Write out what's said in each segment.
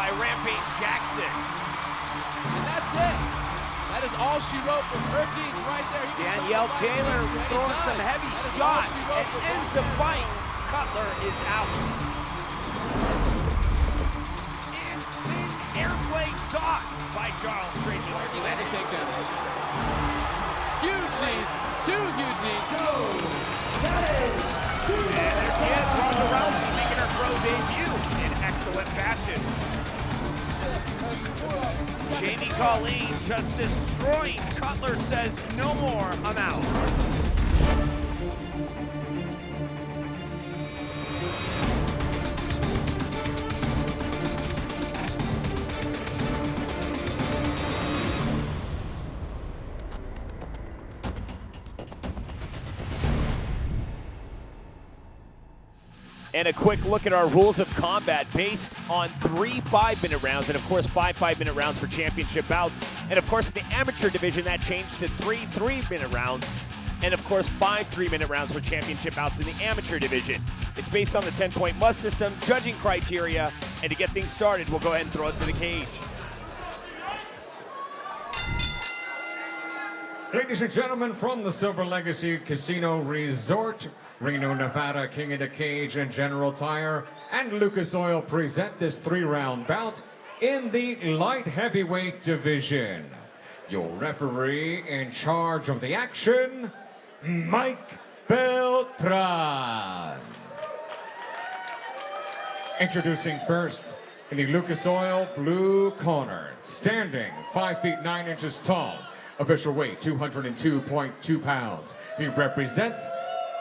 by Rampage Jackson. And that's it. That is all she wrote from Hercules right there. Danielle Taylor throwing some heavy shots and ends the fight. Cutler is out. Insane airplane toss by Charles Krazy. Landed takedowns. Huge knees, two huge knees. And there she is, Ronda Rousey making her pro debut in excellent fashion. Jamie Colleen just destroying. Cutler says, no more, I'm out. And a quick look at our rules of combat based on 3 5-minute rounds, and of course 5 5-minute rounds for championship bouts. And of course in the amateur division that changed to 3 3-minute rounds, and of course 5 3-minute rounds for championship bouts in the amateur division. It's based on the 10-point must system, judging criteria, and to get things started, we'll go ahead and throw it to the cage. Ladies and gentlemen, from the Silver Legacy Casino Resort, Reno, Nevada, King of the Cage and General Tire and Lucas Oil present this 3-round bout in the light heavyweight division. Your referee in charge of the action, Mike Beltran. Introducing first in the Lucas Oil blue corner, standing 5 feet 9 inches tall, official weight 202.2 pounds. He represents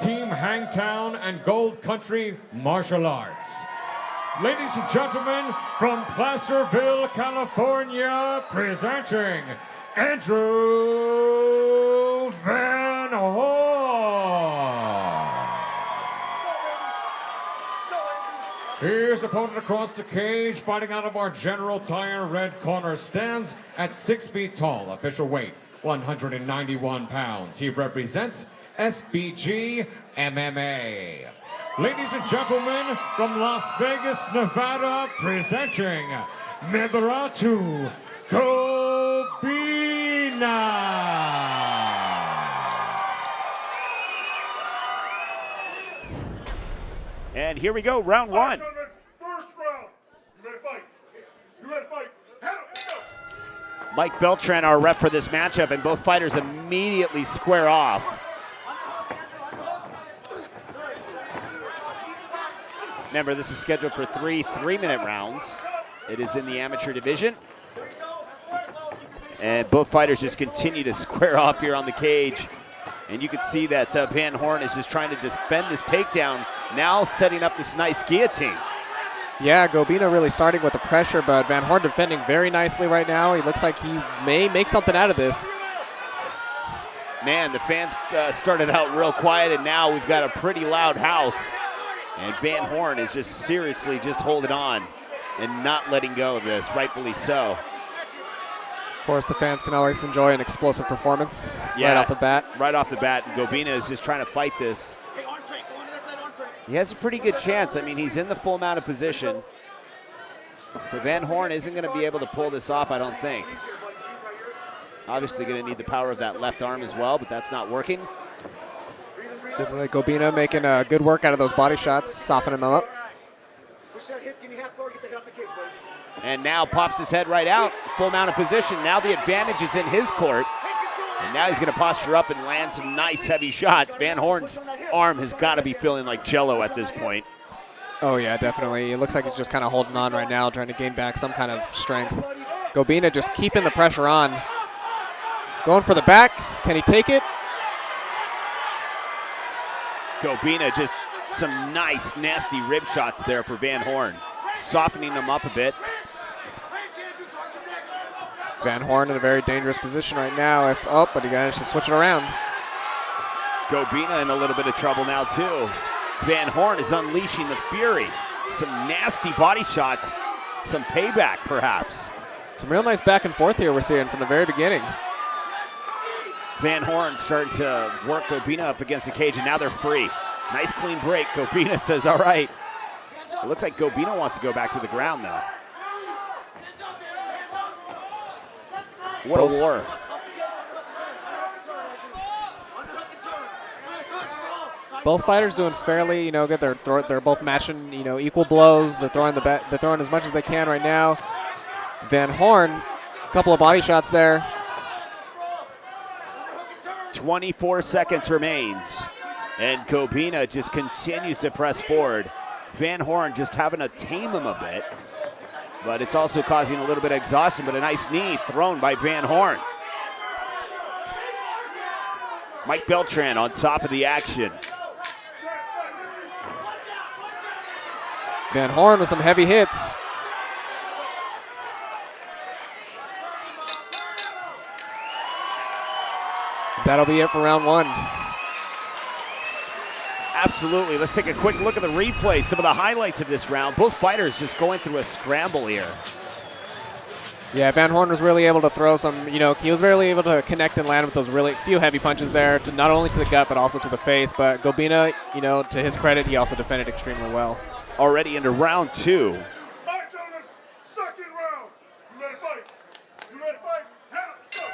Team Hangtown and Gold Country Martial Arts. Ladies and gentlemen, from Placerville, California, presenting Andrew Van Horn. His opponent across the cage, fighting out of our General Tire red corner, stands at 6 feet tall, official weight 191 pounds. He represents SBG MMA. Ladies and gentlemen, from Las Vegas, Nevada, presenting Mebratu Kobina. And here we go, round one. First round. You ready to fight? You ready to fight? Mike Beltran, our ref for this matchup, and both fighters immediately square off. Remember, this is scheduled for 3 3-minute rounds. It is in the amateur division. And both fighters just continue to square off here on the cage. And you can see that Van Horn is just trying to defend this takedown, now setting up this nice guillotine. Yeah, Gobina really starting with the pressure, but Van Horn defending very nicely right now. He looks like he may make something out of this. Man, the fans started out real quiet, and now we've got a pretty loud house. And Van Horn is just seriously just holding on and not letting go of this, rightfully so. Of course, the fans can always enjoy an explosive performance right off the bat. Right off the bat, Gobina is just trying to fight this. He has a pretty good chance. I mean, he's in the full mounted position. So Van Horn isn't going to be able to pull this off, I don't think. Obviously going to need the power of that left arm as well, but that's not working. Definitely Gobina making good work out of those body shots, softening him up. And now pops his head right out, full mounted position. Now the advantage is in his court. And now he's going to posture up and land some nice heavy shots. Van Horn's arm has got to be feeling like jello at this point. Oh yeah, definitely. It looks like he's just kind of holding on right now, trying to gain back some kind of strength. Gobina just keeping the pressure on. Going for the back. Can he take it? Gobina just some nice, nasty rib shots there for Van Horn, softening him up a bit. Van Horn in a very dangerous position right now. But he managed to switch it around. Gobina in a little bit of trouble now too. Van Horn is unleashing the fury. Some nasty body shots, some payback perhaps. Some real nice back and forth here we're seeing from the very beginning. Van Horn starting to work Gobina up against the cage, and now they're free. Nice clean break. Gobina says, all right. It looks like Gobina wants to go back to the ground, though. What a war. Both fighters doing fairly, good. They're both matching, equal blows. They're throwing as much as they can right now. Van Horn, a couple of body shots there. 24 seconds remains, and Gobina just continues to press forward. Van Horn just having to tame him a bit, but it's also causing a little bit of exhaustion, but a nice knee thrown by Van Horn. Mike Beltran on top of the action. Van Horn with some heavy hits. That'll be it for round one. Absolutely. Let's take a quick look at the replay. Some of the highlights of this round. Both fighters just going through a scramble here. Yeah, Van Horn was really able to throw some, he was really able to connect and land with those really few heavy punches there, to not only to the gut, but also to the face. But Gobina, to his credit, he also defended extremely well. Already into round two. All right, gentlemen, second round. You ready to fight? You ready to fight? Let's go.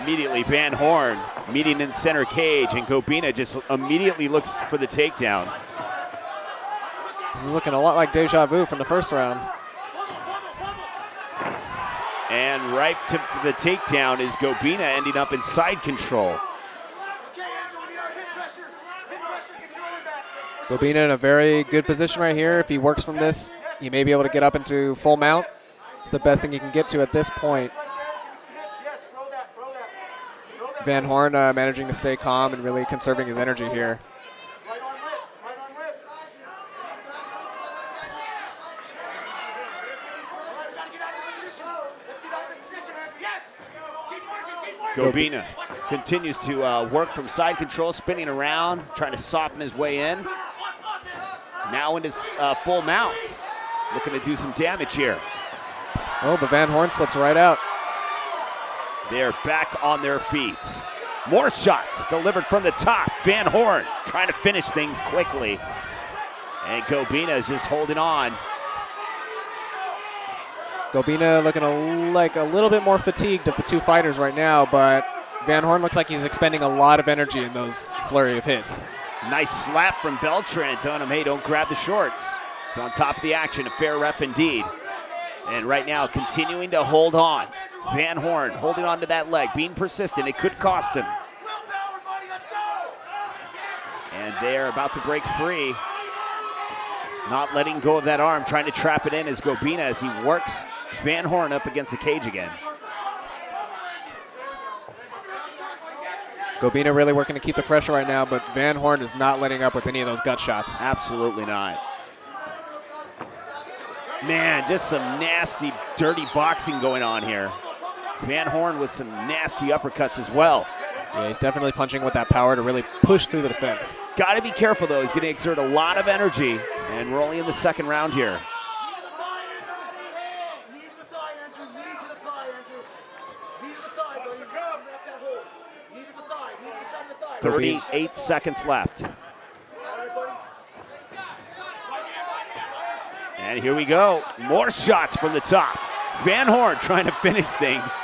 Immediately, Van Horn meeting in center cage, and Gobina just immediately looks for the takedown. This is looking a lot like deja vu from the first round. And right to the takedown is Gobina, ending up in side control. Gobina in a very good position right here. If he works from this, he may be able to get up into full mount. It's the best thing he can get to at this point. Van Horn managing to stay calm and really conserving his energy here. Gobina continues to work from side control, spinning around, trying to soften his way in. Now in his full mount, looking to do some damage here. Oh, but Van Horn slips right out. They're back on their feet. More shots delivered from the top. Van Horn trying to finish things quickly. And Gobina is just holding on. Gobina looking like a little bit more fatigued of the two fighters right now, but Van Horn looks like he's expending a lot of energy in those flurry of hits. Nice slap from Beltran telling him, hey, don't grab the shorts. It's on top of the action, a fair ref indeed. And right now continuing to hold on. Van Horn holding on to that leg, being persistent. It could cost him. And they're about to break free. Not letting go of that arm, trying to trap it in as Gobina as he works Van Horn up against the cage again. Gobina really working to keep the pressure right now, but Van Horn is not letting up with any of those gut shots. Absolutely not. Man, just some nasty, dirty boxing going on here. Van Horn with some nasty uppercuts as well. Yeah, he's definitely punching with that power to really push through the defense. Got to be careful, though. He's going to exert a lot of energy, and we're only in the second round here. 38 seconds left. And here we go. More shots from the top. Van Horn trying to finish things,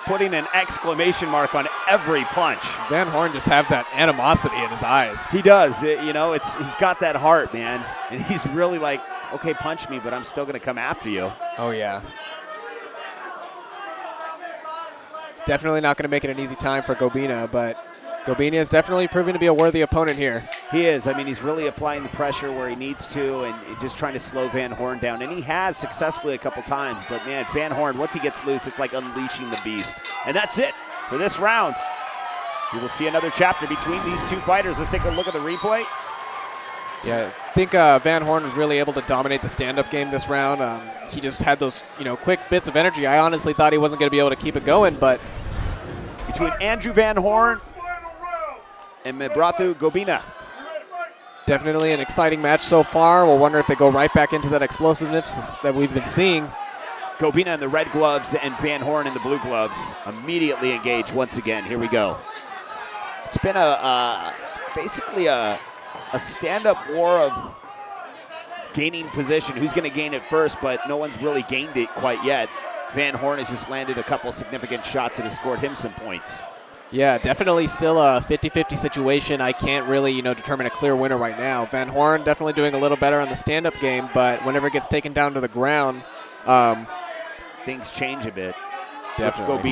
putting an exclamation mark on every punch. Van Horn just have that animosity in his eyes. He does. He's got that heart, man. And he's really like, okay, punch me, but I'm still going to come after you. Oh, yeah. It's definitely not going to make it an easy time for Gobina, but Gobina is definitely proving to be a worthy opponent here. He is. I mean, he's really applying the pressure where he needs to and just trying to slow Van Horn down. And he has successfully a couple times. But, man, Van Horn, once he gets loose, it's like unleashing the beast. And that's it for this round. We will see another chapter between these two fighters. Let's take a look at the replay. Yeah, I think Van Horn was really able to dominate the stand-up game this round. He just had those, quick bits of energy. I honestly thought he wasn't going to be able to keep it going, but between Andrew Van Horn and Mebrathu Gobina. Definitely an exciting match so far. We'll wonder if they go right back into that explosiveness that we've been seeing. Gobina in the red gloves and Van Horn in the blue gloves immediately engage once again. Here we go. It's been basically a stand-up war of gaining position. Who's going to gain it first, but no one's really gained it quite yet. Van Horn has just landed a couple significant shots that has scored him some points. Yeah, definitely still a 50-50 situation. I can't really, determine a clear winner right now. Van Horn definitely doing a little better on the stand-up game, but whenever it gets taken down to the ground, things change a bit. Definitely. With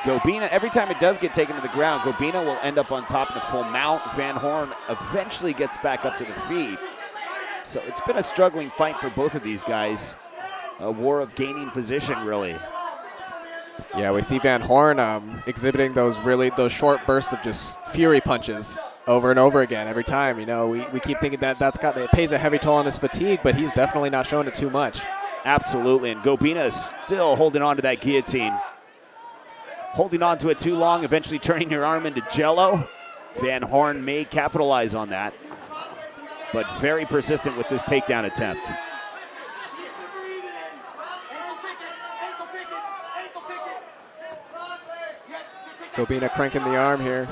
Gobina, every time it does get taken to the ground, Gobina will end up on top in the full mount. Van Horn eventually gets back up to the feet. So it's been a struggling fight for both of these guys. A war of gaining position, really. Yeah, we see Van Horn exhibiting those short bursts of just fury punches over and over again every time. We keep thinking that it pays a heavy toll on his fatigue, but he's definitely not showing it too much. Absolutely, and Gobina is still holding on to that guillotine. Holding on to it too long, eventually turning your arm into jello. Van Horn may capitalize on that, but very persistent with this takedown attempt. Gobina cranking the arm here.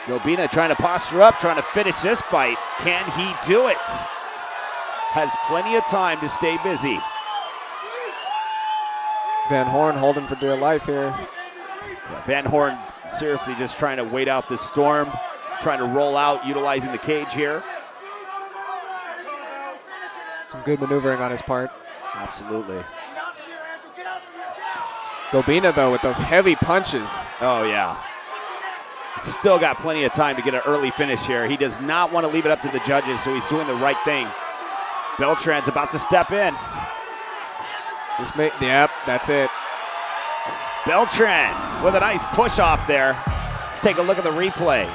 Gobina trying to posture up, trying to finish this fight. Can he do it? Has plenty of time to stay busy. Van Horn holding for dear life here. Yeah, Van Horn seriously just trying to wait out the storm, trying to roll out, utilizing the cage here. Some good maneuvering on his part. Absolutely. Gobina, though, with those heavy punches. Oh, yeah. Still got plenty of time to get an early finish here. He does not want to leave it up to the judges, so he's doing the right thing. Beltran's about to step in. Yep, that's it. Beltran with a nice push off there. Let's take a look at the replay.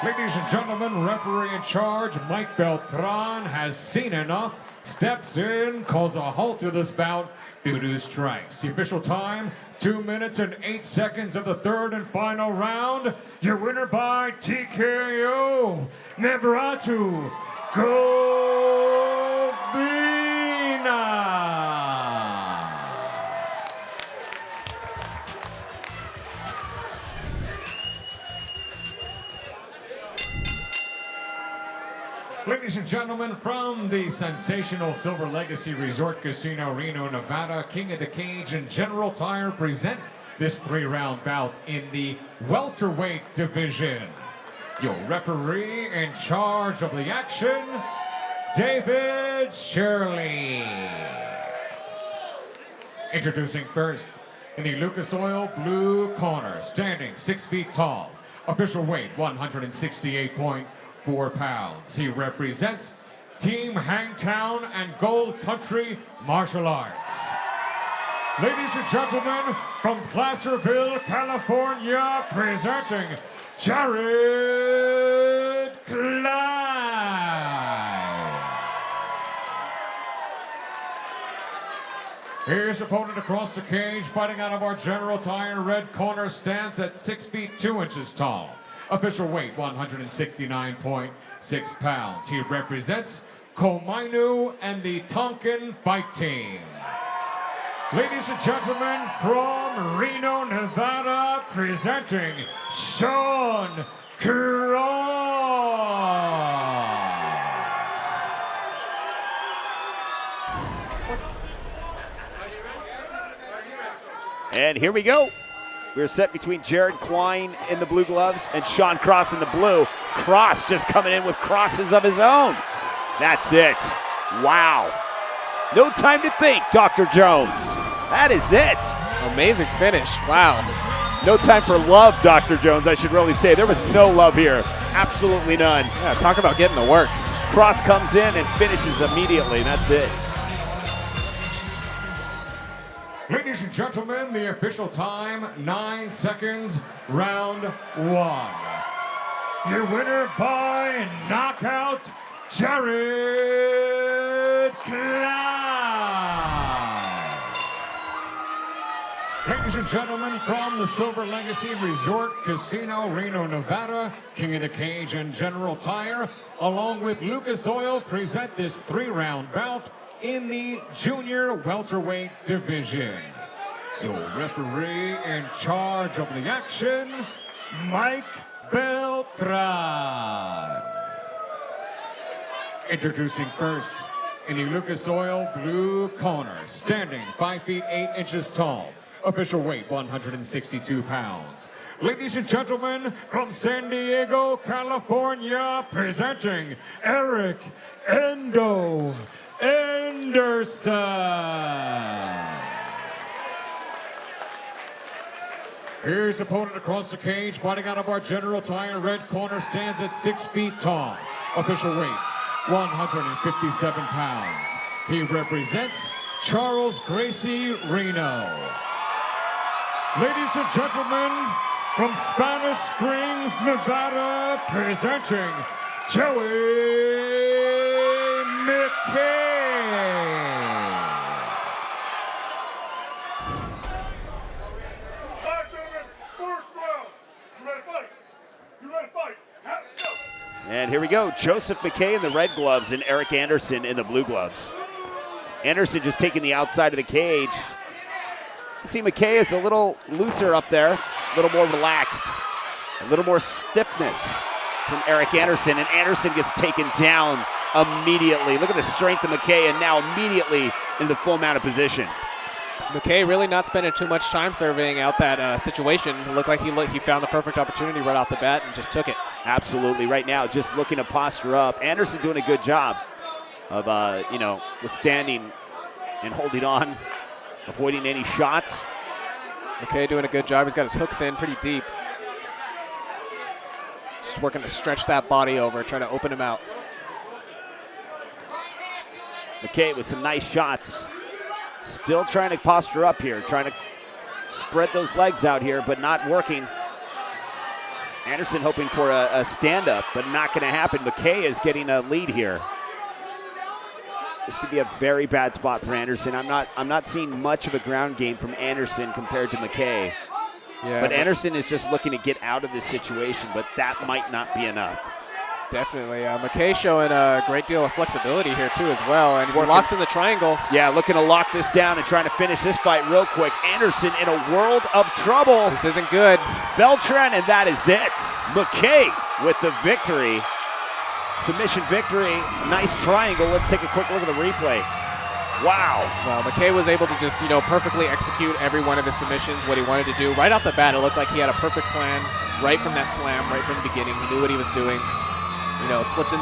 Ladies and gentlemen, referee in charge, Mike Beltran, has seen enough, steps in, calls a halt to this bout due to strikes. The official time, 2 minutes and 8 seconds of the third and final round. Your winner by TKO, Nebratu Gobina. Ladies and gentlemen, from the sensational Silver Legacy Resort Casino, Reno, Nevada, King of the Cage and General Tire present this 3-round bout in the welterweight division. Your referee in charge of the action, David Shirley. Introducing first, in the Lucas Oil blue corner, standing 6 feet tall, official weight 168.4 pounds. He represents Team Hangtown and Gold Country Martial Arts. Ladies and gentlemen, from Placerville, California, presenting Jared Klein. His opponent across the cage, fighting out of our General Tire red corner, stands at 6 feet 2 inches tall. Official weight 169.6 pounds. He represents Komainu and the Tonkin Fight Team. Ladies and gentlemen, from Reno, Nevada, presenting Sean Cross. And here we go. We're set between Jared Klein in the blue gloves and Sean Cross in the blue. Cross just coming in with crosses of his own. That's it. Wow. No time to think, Dr. Jones. That is it. Amazing finish. Wow. No time for love, Dr. Jones, I should really say. There was no love here. Absolutely none. Yeah, talk about getting to work. Cross comes in and finishes immediately. That's it. Ladies and gentlemen, the official time, 9 seconds, round 1. Your winner by knockout, Jared Klein. and gentlemen, from the Silver Legacy Resort Casino, Reno, Nevada, King of the Cage and General Tire, along with Lucas Oil, present this 3-round bout in the junior welterweight division. Your referee in charge of the action, Mike Beltran. Introducing first, in the Lucas Oil blue corner, standing 5 feet 8 inches tall, official weight 162 pounds. Ladies and gentlemen, from San Diego, California, presenting Eric Endo Anderson. Here's opponent across the cage, fighting out of our General Tire red corner, stands at 6 feet tall, official weight 157 pounds. He represents Charles Gracie Reno. Ladies and gentlemen, from Spanish Springs, Nevada, presenting Joey McKay. All right, gentlemen, first round. You ready to fight? You ready to fight? Go. And here we go, Joseph McKay in the red gloves and Eric Anderson in the blue gloves. Anderson just taking the outside of the cage. You see McKay is a little looser up there, a little more relaxed, a little more stiffness from Eric Anderson, and Anderson gets taken down immediately. Look at the strength of McKay, and now immediately in the full mounted position. McKay really not spending too much time surveying out that situation. It looked like he found the perfect opportunity right off the bat and just took it. Absolutely, right now, just looking to posture up. Anderson doing a good job of, withstanding and holding on, avoiding any shots. McKay doing a good job. He's got his hooks in pretty deep. Just working to stretch that body over, trying to open him out. McKay with some nice shots. Still trying to posture up here, trying to spread those legs out here, but not working. Anderson hoping for a stand-up, but not going to happen. McKay is getting a lead here. This could be a very bad spot for Anderson. I'm not seeing much of a ground game from Anderson compared to McKay. Yeah, but Anderson is just looking to get out of this situation, but that might not be enough. Definitely. McKay showing a great deal of flexibility here, too, as well. And he locks in the triangle. Yeah, looking to lock this down and trying to finish this fight real quick. Anderson in a world of trouble. This isn't good. Beltran, and that is it. McKay with the victory. Submission victory. Nice triangle. Let's take a quick look at the replay. Wow. Well, McKay was able to just, perfectly execute every one of his submissions, what he wanted to do. Right off the bat, it looked like he had a perfect plan right from that slam, right from the beginning. He knew what he was doing. Slipped in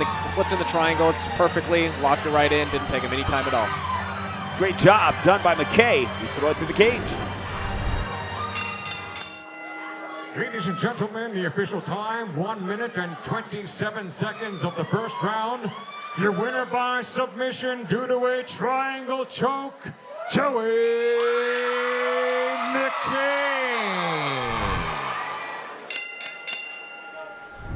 the triangle just perfectly, locked it right in, didn't take him any time at all. Great job done by McKay. We throw it to the cage. Ladies and gentlemen, the official time, 1 minute and 27 seconds of the first round. Your winner by submission due to a triangle choke, Joey McKay.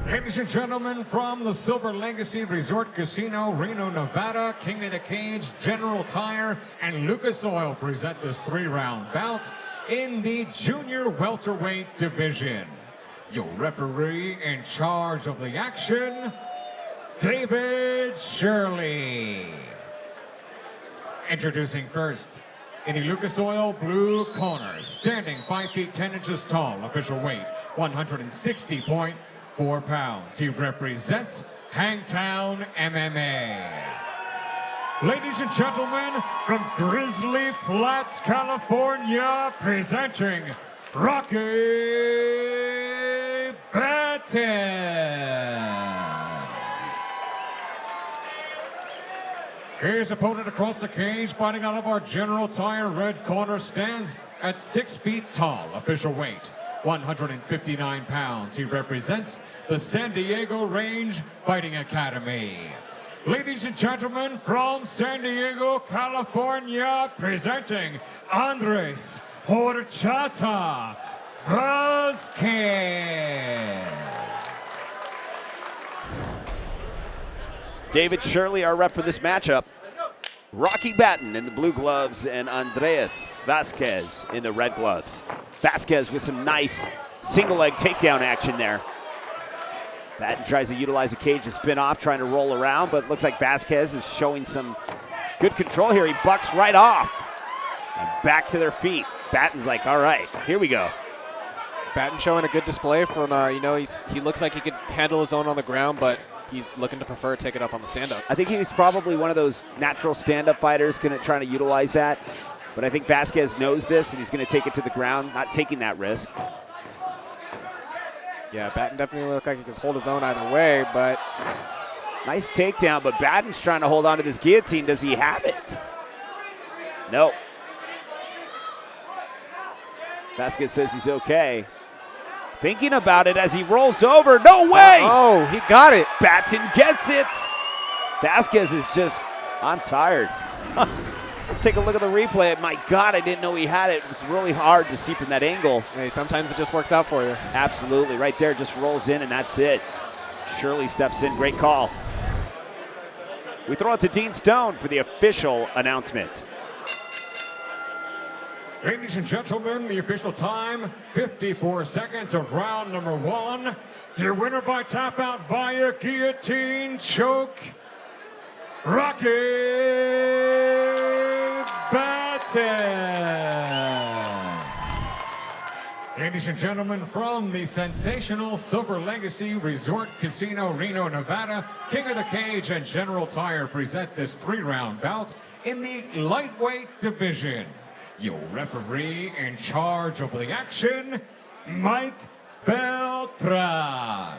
Ladies and gentlemen, from the Silver Legacy Resort Casino, Reno, Nevada, King of the Cage, General Tire, and Lucas Oil present this 3-round bout in the junior welterweight division. Your referee in charge of the action, David Shirley. Introducing first, in the Lucas Oil blue corner, standing 5 feet 10 inches tall, official weight 160.4 pounds. He represents Hangtown MMA. Ladies and gentlemen, from Grizzly Flats, California, presenting Rocky Batten. His opponent across the cage, fighting out of our General Tire red corner, stands at 6 feet tall, official weight 159 pounds. He represents the San Diego Range Fighting Academy. Ladies and gentlemen, from San Diego, California, presenting Andreas Horchata Vasquez. David Shirley, our ref for this matchup. Rocky Batten in the blue gloves and Andreas Vasquez in the red gloves. Vasquez with some nice single leg takedown action there. Batten tries to utilize the cage to spin off, trying to roll around, but looks like Vasquez is showing some good control here. He bucks right off. And back to their feet. Batten's like, all right, here we go. Batten showing a good display from, he looks like he could handle his own on the ground, but he's looking to prefer to take it up on the stand-up. I think he's probably one of those natural stand-up fighters trying to utilize that. But I think Vasquez knows this, and he's going to take it to the ground, not taking that risk. Yeah, Batten definitely looked like he could hold his own either way, but... Nice takedown, but Batten's trying to hold on to this guillotine. Does he have it? No. Vasquez says he's okay. Thinking about it as he rolls over. No way! Oh, he got it. Batten gets it. Vasquez is just, I'm tired. Let's take a look at the replay. My God, I didn't know he had it. It was really hard to see from that angle. Hey, sometimes it just works out for you. Absolutely. Right there, just rolls in, and that's it. Shirley steps in. Great call. We throw it to Dean Stone for the official announcement. Ladies and gentlemen, the official time, 54 seconds of round number 1. Your winner by tap out via guillotine choke, Rocky Batten. Ladies and gentlemen, from the sensational Silver Legacy Resort Casino, Reno, Nevada, King of the Cage and General Tire present this 3-round bout in the lightweight division. Your referee in charge of the action, Mike Beltran.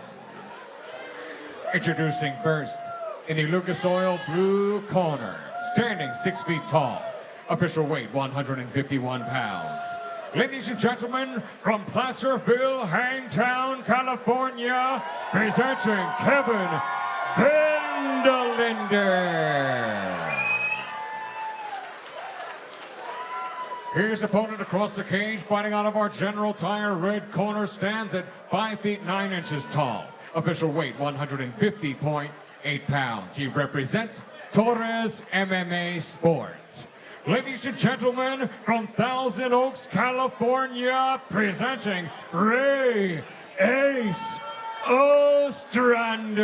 Introducing first, in the Lucas Oil blue corner, standing 6 feet tall, official weight 151 pounds. Ladies and gentlemen, from Placerville, Hangtown, California, presenting Kevin Vandelinder. His opponent across the cage, fighting out of our General Tire red corner, stands at 5 feet 9 inches tall. Official weight 150.8 pounds. He represents Torres MMA Sports. Ladies and gentlemen, from Thousand Oaks, California, presenting Ray Ace Ostrander.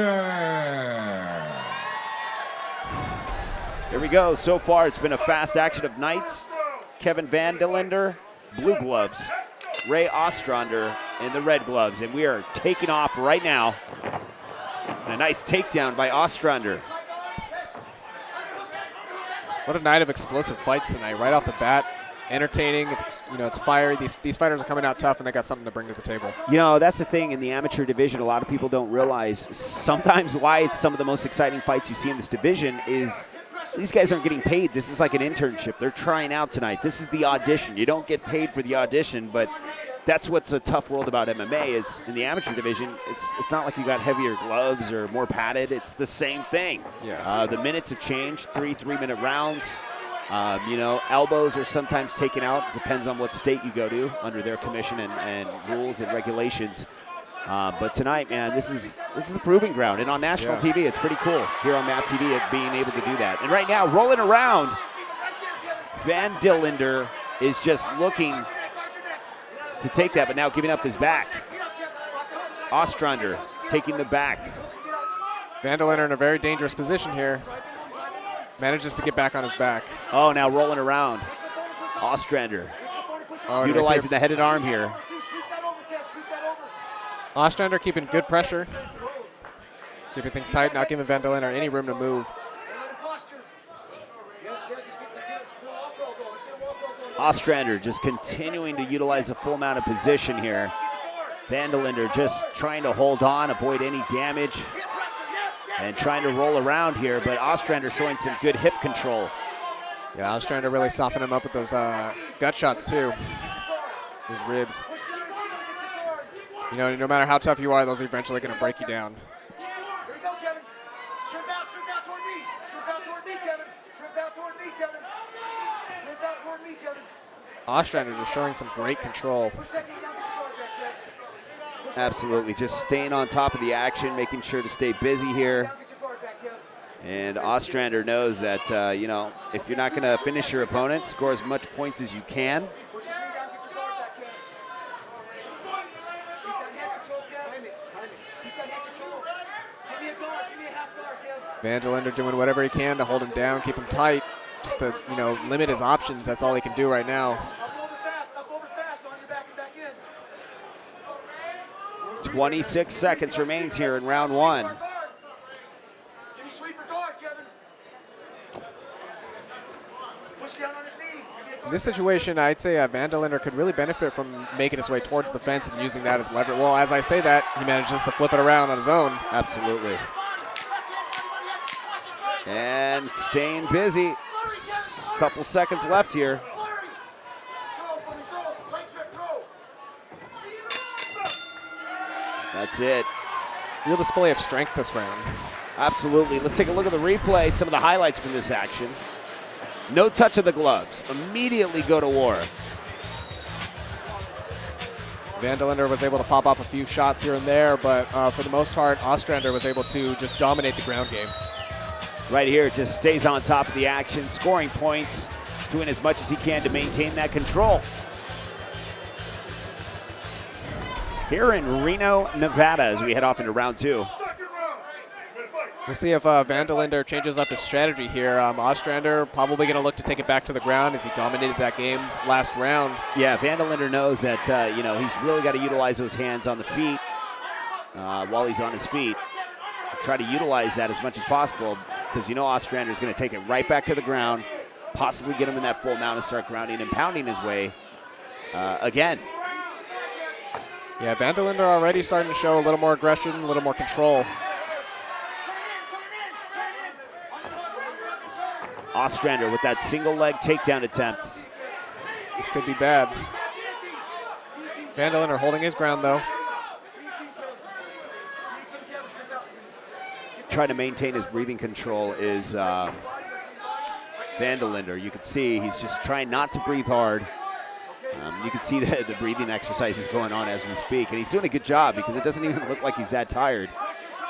Here we go. So far, it's been a fast action of nights. Kevin Vandelinder, blue gloves. Ray Ostrander in the red gloves. And we are taking off right now. And a nice takedown by Ostrander. What a night of explosive fights tonight, right off the bat. Entertaining, it's fiery. These fighters are coming out tough, and they got something to bring to the table. That's the thing in the amateur division. A lot of people don't realize sometimes why it's some of the most exciting fights you see in this division is these guys aren't getting paid. This is like an internship. They're trying out tonight. This is the audition. You don't get paid for the audition, but that's what's a tough world about MMA is in the amateur division, it's not like you got heavier gloves or more padded. It's the same thing. Yeah. The minutes have changed, 3-minute rounds. Elbows are sometimes taken out. Depends on what state you go to under their commission and rules and regulations. But tonight, man, this is a proving ground. And on national TV, it's pretty cool here on MAP TV at being able to do that. And right now, rolling around, Vandelinder is just looking to take that, but now giving up his back. Ostrander taking the back. Vandelinder in a very dangerous position here. Manages to get back on his back. Oh, now rolling around. Ostrander utilizing the head and arm here. Ostrander keeping good pressure. Keeping things tight, not giving Vandelinder any room to move. Ostrander just continuing to utilize the full amount of position here. Vandelinder just trying to hold on, avoid any damage, and trying to roll around here, but Ostrander showing some good hip control. Yeah, Ostrander really softened him up with those gut shots too. Those ribs. No matter how tough you are, those are eventually going to break you down. Here we go, Kevin. Shrimp out toward me. Shrimp out toward me, Kevin. Shrimp out toward me, Kevin. Shrimp out toward me, Kevin. Ostrander just showing some great control. Push that knee down, get your guard back, Kevin. Absolutely, just staying on top of the action, making sure to stay busy here. And Ostrander knows that, if you're not going to finish your opponent, score as much points as you can. Vanderlander doing whatever he can to hold him down, keep him tight, just to, you know, limit his options. That's all he can do right now. Up over fast on your back and back in. 26 seconds remains here in round one. Give me sweeper guard, Kevin. Push down on his knee. In this situation, I'd say Vanderlander could really benefit from making his way towards the fence and using that as leverage. Well, as I say that, he manages to flip it around on his own. Absolutely. And staying busy. Couple seconds left here. That's it. Real display of strength this round. Absolutely. Let's take a look at the replay, some of the highlights from this action. No touch of the gloves. Immediately go to war. Vanderlander was able to pop up a few shots here and there, but for the most part, Ostrander was able to just dominate the ground game. Right here, just stays on top of the action, scoring points, doing as much as he can to maintain that control. Here in Reno, Nevada, as we head off into round two. We'll see if Vanderlander changes up his strategy here. Ostrander probably going to look to take it back to the ground as he dominated that game last round. Yeah, Vanderlander knows that you know, he's really got to utilize those hands on the feet while he's on his feet. Try to utilize that as much as possible because you know Ostrander is going to take it right back to the ground, possibly get him in that full mount and start grounding and pounding his way again. Yeah, Vanderlander already starting to show a little more aggression, a little more control. Ostrander with that single leg takedown attempt. This could be bad. Vanderlander holding his ground though. Trying to maintain his breathing control is Vanderlander. You can see he's just trying not to breathe hard. You can see the breathing exercises going on as we speak, and he's doing a good job because it doesn't even look like he's that tired.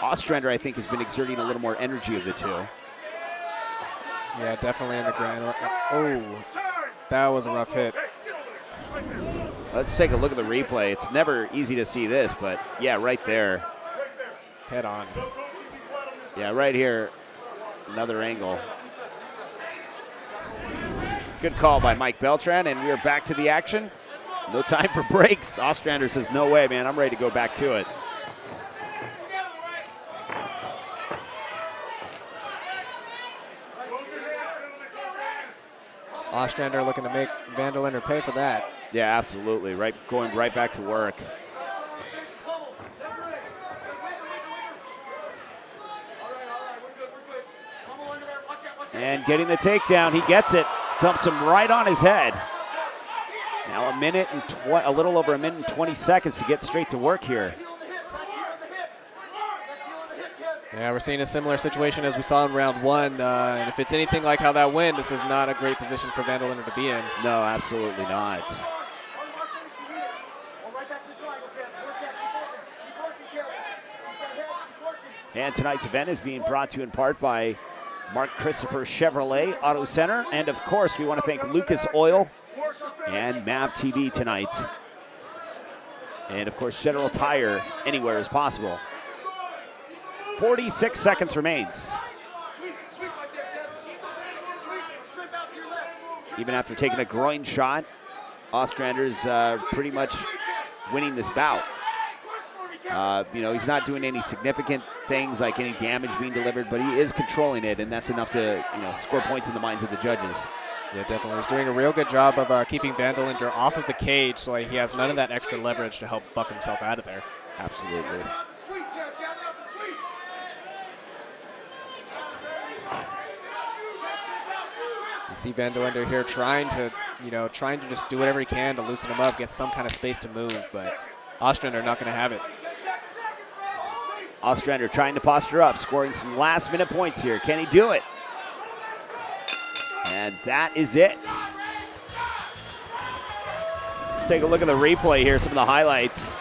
Ostrander, I think, has been exerting a little more energy of the two. Yeah, definitely in the ground. Oh, that was a rough hit. Let's take a look at the replay. It's never easy to see this, but yeah, right there. Head on. Yeah, right here, another angle. Good call by Mike Beltran, and we are back to the action. No time for breaks. Ostrander says, no way, man, I'm ready to go back to it. Ostrander looking to make Vanderlander pay for that. Yeah, absolutely. Right, going right back to work. And getting the takedown, he gets it. Dumps him right on his head. Now a little over a minute and 20 seconds to get straight to work here. Yeah, we're seeing a similar situation as we saw in round one. And if it's anything like how that went, this is not a great position for Vanderlander to be in. No, absolutely not. And tonight's event is being brought to you in part by Mark Christopher Chevrolet Auto Center. And of course, we want to thank Lucas Oil and MAV TV tonight. And of course, General Tire, anywhere is possible. 46 seconds remains. Even after taking a groin shot, Ostrander's pretty much winning this bout. You know, he's not doing any significant things like any damage being delivered, but he is controlling it, and that's enough to, you know, score points in the minds of the judges. Yeah, definitely. He's doing a real good job of keeping Vanderlander off of the cage so he has none of that extra leverage to help buck himself out of there. Absolutely. You see Vanderlander here trying to just do whatever he can to loosen him up, get some kind of space to move, but Ostrander not going to have it. Ostrander trying to posture up, scoring some last-minute points here. Can he do it? And that is it. Let's take a look at the replay here, some of the highlights.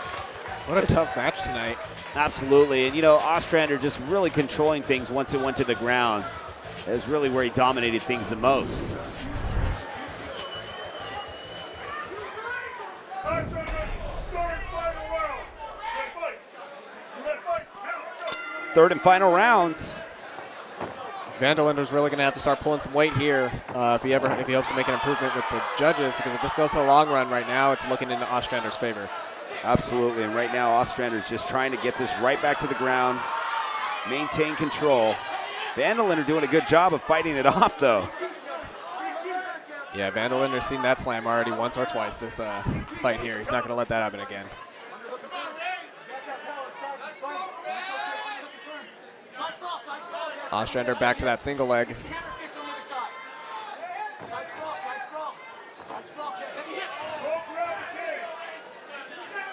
What a tough match tonight. Absolutely, and you know, Ostrander just really controlling things once it went to the ground. That was really where he dominated things the most. Third and final round. Vanderlinder's really going to have to start pulling some weight here if he hopes to make an improvement with the judges, because if this goes to the long run right now, it's looking into Ostrander's favor. Absolutely, and right now Ostrander's just trying to get this right back to the ground, maintain control. Vanderlinder doing a good job of fighting it off, though. Yeah, Vanderlinder's seen that slam already once or twice this fight here. He's not going to let that happen again. Ostrander back to that single leg.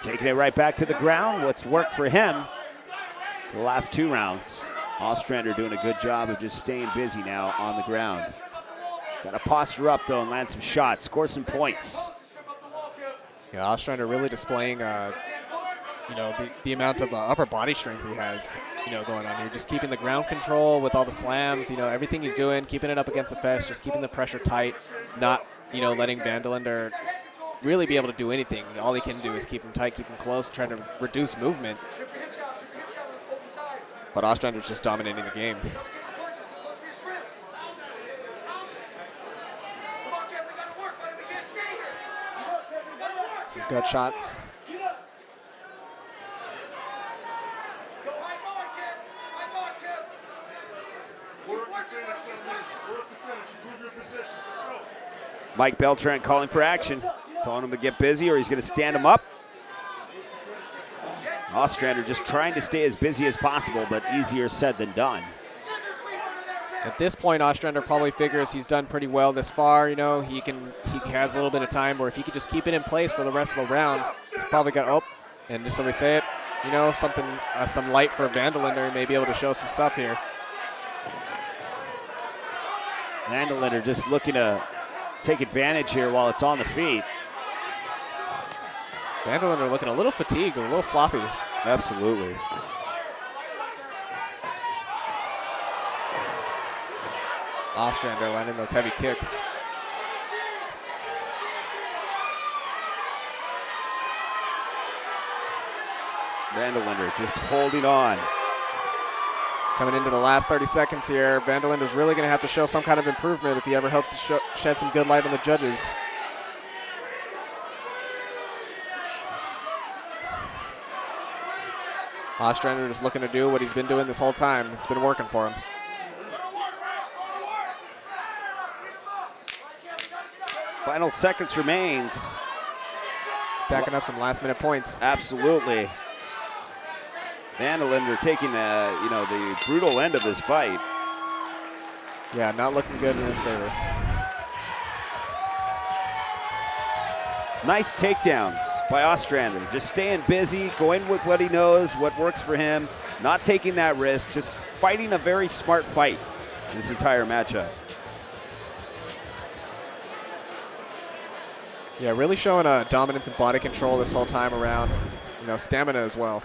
Taking it right back to the ground. What's worked for him the last 2 rounds. Ostrander doing a good job of just staying busy now on the ground. Got to posture up, though, and land some shots, score some points. Yeah, Ostrander really displaying, the amount of upper body strength he has, going on here. Just keeping the ground control with all the slams, everything he's doing, keeping it up against the fence, just keeping the pressure tight, not, letting Vanderlinder really be able to do anything. All he can do is keep him tight, keep him close, trying to reduce movement. But Ostrander's just dominating the game. Some good shots. Mike Beltran calling for action, telling him to get busy or he's going to stand him up. Ostrander just trying to stay as busy as possible, but easier said than done. At this point, Ostrander probably figures he's done pretty well this far. He has a little bit of time where if he could just keep it in place for the rest of the round, he's probably got, and just so we say it, some light for Vanderlinder, may be able to show some stuff here. Vanderlinder just looking to take advantage here while it's on the feet. Vanderlinder looking a little fatigued, a little sloppy. Absolutely. Ostrander landing those heavy kicks. Vanderlinder just holding on. Coming into the last 30 seconds here, Vanderlinder's really going to have to show some kind of improvement if he ever hopes to shed some good light on the judges. Ostrander just looking to do what he's been doing this whole time. It's been working for him. Final seconds remains. Stacking up some last-minute points. Absolutely. Vanderlinder taking the brutal end of this fight. Yeah, not looking good in his favor. Nice takedowns by Ostrander. Just staying busy, going with what he knows, what works for him, not taking that risk, just fighting a very smart fight this entire matchup. Yeah, really showing dominance and body control this whole time around. Stamina as well.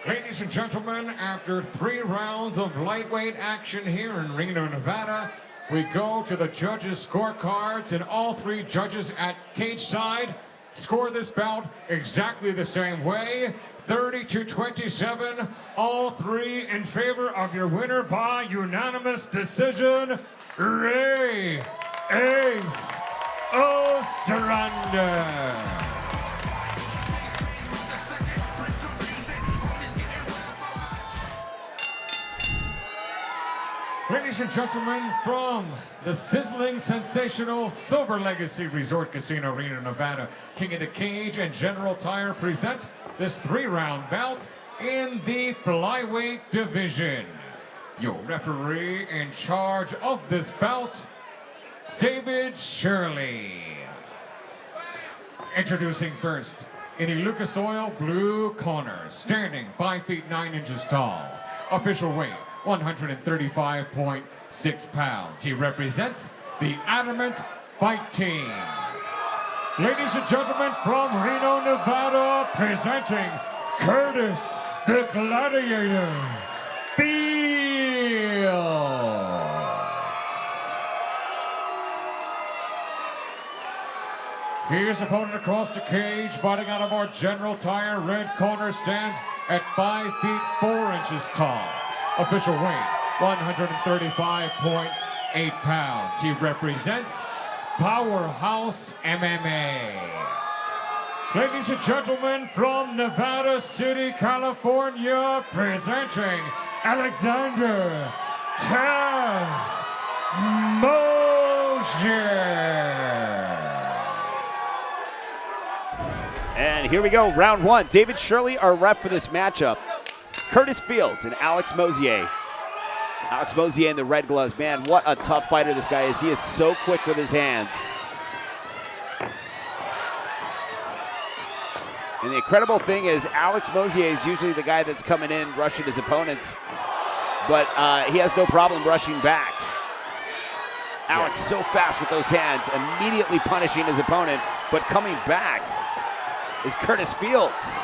Ladies and gentlemen, after 3 rounds of lightweight action here in Reno, Nevada, we go to the judges' scorecards, and all 3 judges at cage side score this bout exactly the same way, 30-27, all 3 in favor of your winner by unanimous decision, Ray Ace Ostrander. Ladies and gentlemen, from the sizzling, sensational Silver Legacy Resort Casino, Reno, Nevada, King of the Cage and General Tire present this 3-round bout in the flyweight division. Your referee in charge of this bout, David Shirley. Introducing first, in the Lucas Oil blue corner, standing 5 feet 9 inches tall, official weight 135.6 pounds. He represents the Adamant Fight Team. Ladies and gentlemen, from Reno, Nevada, presenting Curtis the Gladiator Fields. His opponent across the cage, fighting out of our General Tire red corner, stands at 5 feet 4 inches tall. Official weight 135.8 pounds. He represents Powerhouse MMA. Ladies and gentlemen, from Nevada City, California, presenting Alexander Taz Mozier. And here we go, round one. David Shirley, our ref for this matchup. Curtis Fields and Alex Mozier. Alex Mozier in the red gloves. Man, what a tough fighter this guy is. He is so quick with his hands. And the incredible thing is Alex Mozier is usually the guy that's coming in, rushing his opponents, but he has no problem rushing back. Alex so fast with those hands, immediately punishing his opponent, but coming back is Curtis Fields.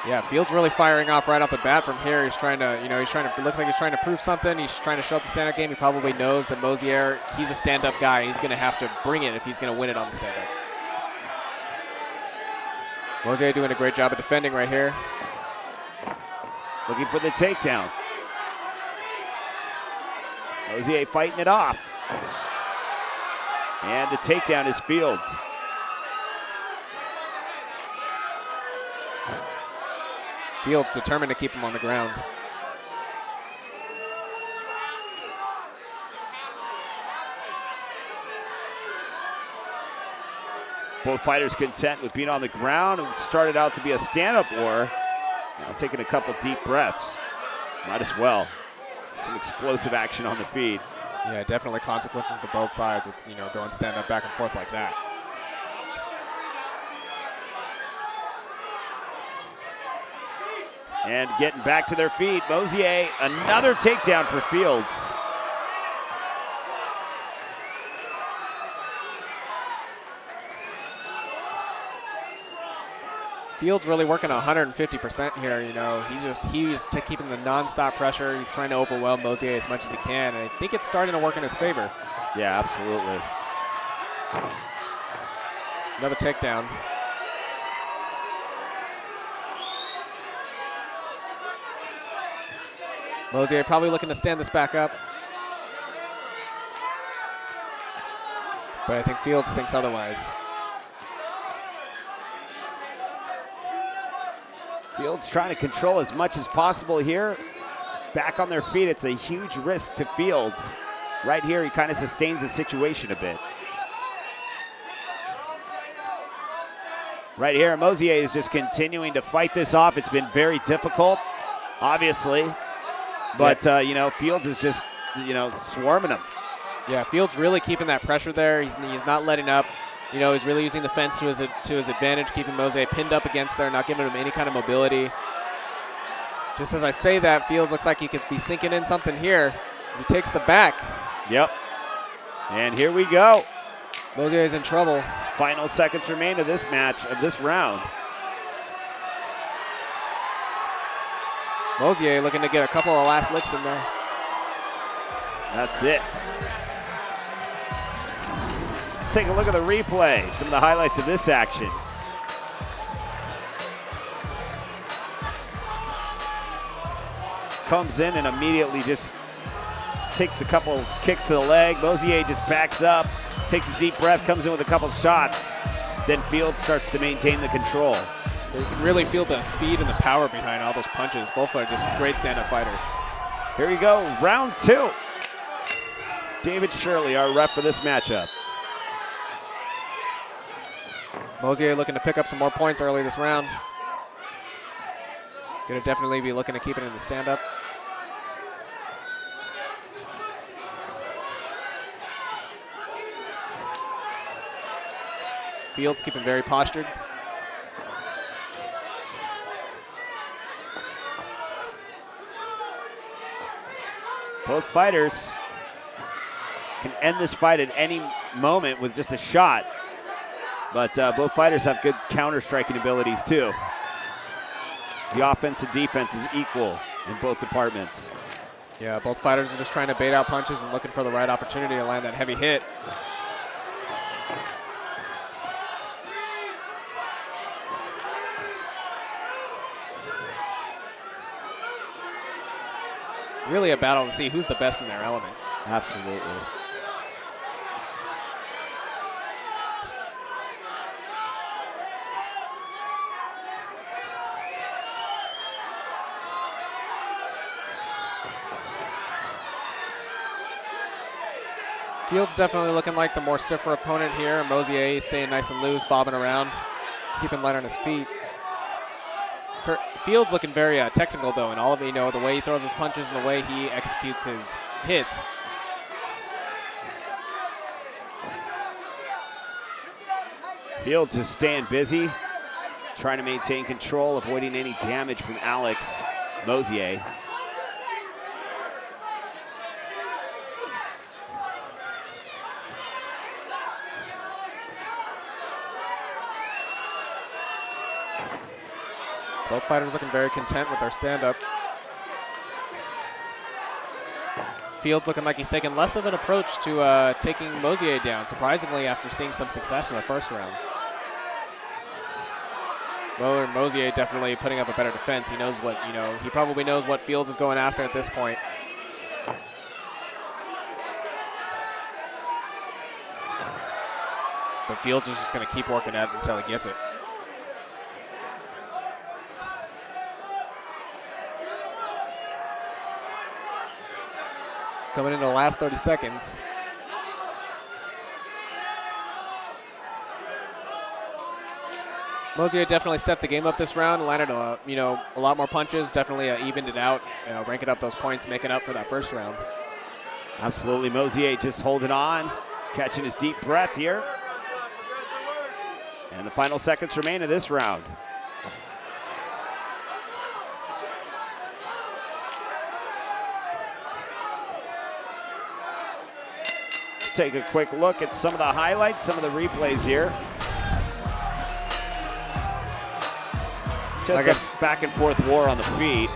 Yeah, Fields really firing off right off the bat from here. He's trying to, it looks like he's trying to prove something. He's trying to show up the stand-up game. He probably knows that Mozier, he's a stand-up guy. He's going to have to bring it if he's going to win it on the stand-up. Mozier doing a great job of defending right here. Looking for the takedown. Mozier fighting it off. And the takedown is Fields. Fields determined to keep him on the ground. Both fighters content with being on the ground. It started out to be a stand-up war. Now taking a couple deep breaths. Might as well. Some explosive action on the feet. Yeah, definitely consequences to both sides with, going stand-up back and forth like that. And getting back to their feet, Mozier, another takedown for Fields. Fields really working 150% here. He's keeping the non-stop pressure. He's trying to overwhelm Mozier as much as he can, and I think it's starting to work in his favor. Yeah, absolutely. Another takedown. Mozier probably looking to stand this back up, but I think Fields thinks otherwise. Fields trying to control as much as possible here. Back on their feet, it's a huge risk to Fields. Right here, he kind of sustains the situation a bit. Right here, Mozier is just continuing to fight this off. It's been very difficult, obviously. But, Fields is just, swarming him. Yeah, Fields really keeping that pressure there. He's not letting up. He's really using the fence to his advantage, keeping Mozier pinned up against there, not giving him any kind of mobility. Just as I say that, Fields looks like he could be sinking in something here as he takes the back. Yep. And here we go. Mozier is in trouble. Final seconds remain of this match, of this round. Mozier looking to get a couple of last licks in there. That's it. Let's take a look at the replay. Some of the highlights of this action. Comes in and immediately just takes a couple kicks to the leg. Mozier just backs up, takes a deep breath, comes in with a couple shots. Then Fields starts to maintain the control. You can really feel the speed and the power behind all those punches. Both are just great stand-up fighters. Here we go, round two. David Shirley, our ref for this matchup. Mozier looking to pick up some more points early this round. Going to definitely be looking to keep it in the stand-up. Fields keeping very postured. Both fighters can end this fight at any moment with just a shot. But both fighters have good counter-striking abilities too. The offense and defense is equal in both departments. Yeah, both fighters are just trying to bait out punches and looking for the right opportunity to land that heavy hit. really a battle to see who's the best in their element. Absolutely. Fields definitely looking like the more stiffer opponent here. Mozier staying nice and loose, bobbing around, keeping light on his feet. Fields looking very technical though, and all of it, the way he throws his punches and the way he executes his hits. Fields just staying busy, trying to maintain control, avoiding any damage from Alex Mozier. Both fighters looking very content with their stand-up. Fields looking like he's taking less of an approach to taking Mozier down, surprisingly, after seeing some success in the first round. Mozier definitely putting up a better defense. He knows what, he probably knows what Fields is going after at this point. But Fields is just going to keep working at it until he gets it. Coming into the last 30 seconds. Mozier definitely stepped the game up this round, landed a lot more punches, definitely evened it out, ranking up those points, making up for that first round. Absolutely, Mozier just holding on, catching his deep breath here. And the final seconds remain of this round. Take a quick look at some of the highlights, some of the replays here. Just a back and forth war on the feet.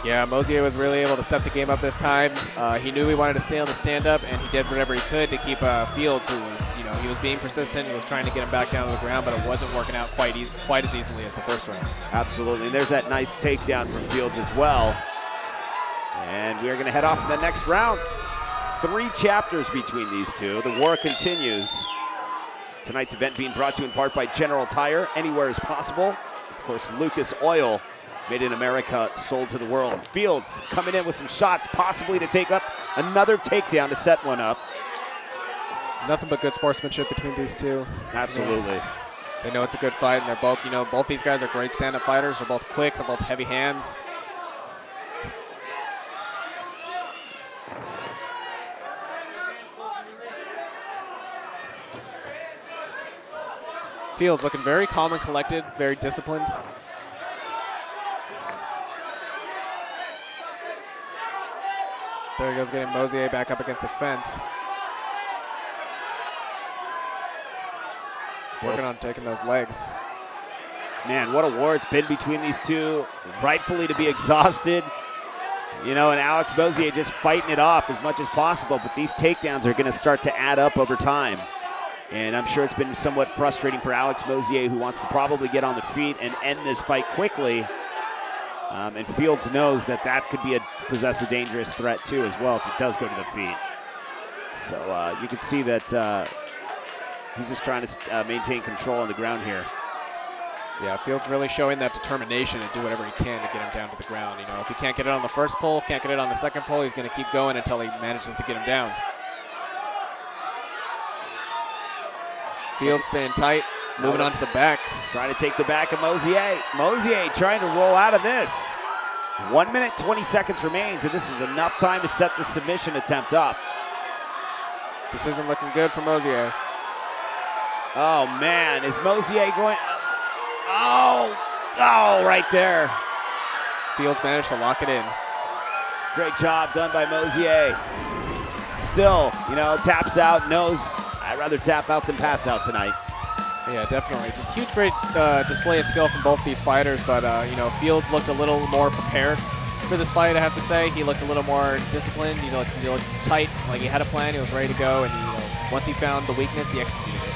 Yeah, Mozier was really able to step the game up this time. He knew he wanted to stay on the stand-up, and he did whatever he could to keep Fields, who was, he was being persistent. He was trying to get him back down to the ground, but it wasn't working out quite as easily as the first round. Absolutely, and there's that nice takedown from Fields as well. And we are going to head off to the next round. 3 chapters between these two. The war continues. Tonight's event being brought to you in part by General Tire. Anywhere is possible. Of course, Lucas Oil, made in America, sold to the world. Fields coming in with some shots, possibly to take up another takedown to set one up. Nothing but good sportsmanship between these two. Absolutely. They know it's a good fight, and they're both, both these guys are great stand-up fighters. They're both quick. They're both heavy hands. Fields looking very calm and collected, very disciplined. There he goes, getting Mozier back up against the fence. Working on taking those legs. Man, what a war it's been between these two. Rightfully to be exhausted. And Alex Mozier just fighting it off as much as possible, but these takedowns are going to start to add up over time. And I'm sure it's been somewhat frustrating for Alex Mozier, who wants to probably get on the feet and end this fight quickly. And Fields knows that could possess a dangerous threat too as well if it does go to the feet. So you can see that he's just trying to maintain control on the ground here. Yeah, Fields really showing that determination to do whatever he can to get him down to the ground. If he can't get it on the first pull, can't get it on the second pull, he's going to keep going until he manages to get him down. Fields staying tight, moving on to the back. Trying to take the back of Mozier. Mozier trying to roll out of this. 1 minute, 20 seconds remains, and this is enough time to set the submission attempt up. This isn't looking good for Mozier. Oh, man, is Mozier going? Oh, right there. Fields managed to lock it in. Great job done by Mozier. Still, taps out, knows I'd rather tap out than pass out tonight. Yeah, definitely. Just huge, great display of skill from both these fighters, but, Fields looked a little more prepared for this fight, I have to say. He looked a little more disciplined. He looked tight, like he had a plan, he was ready to go, and once he found the weakness, he executed it.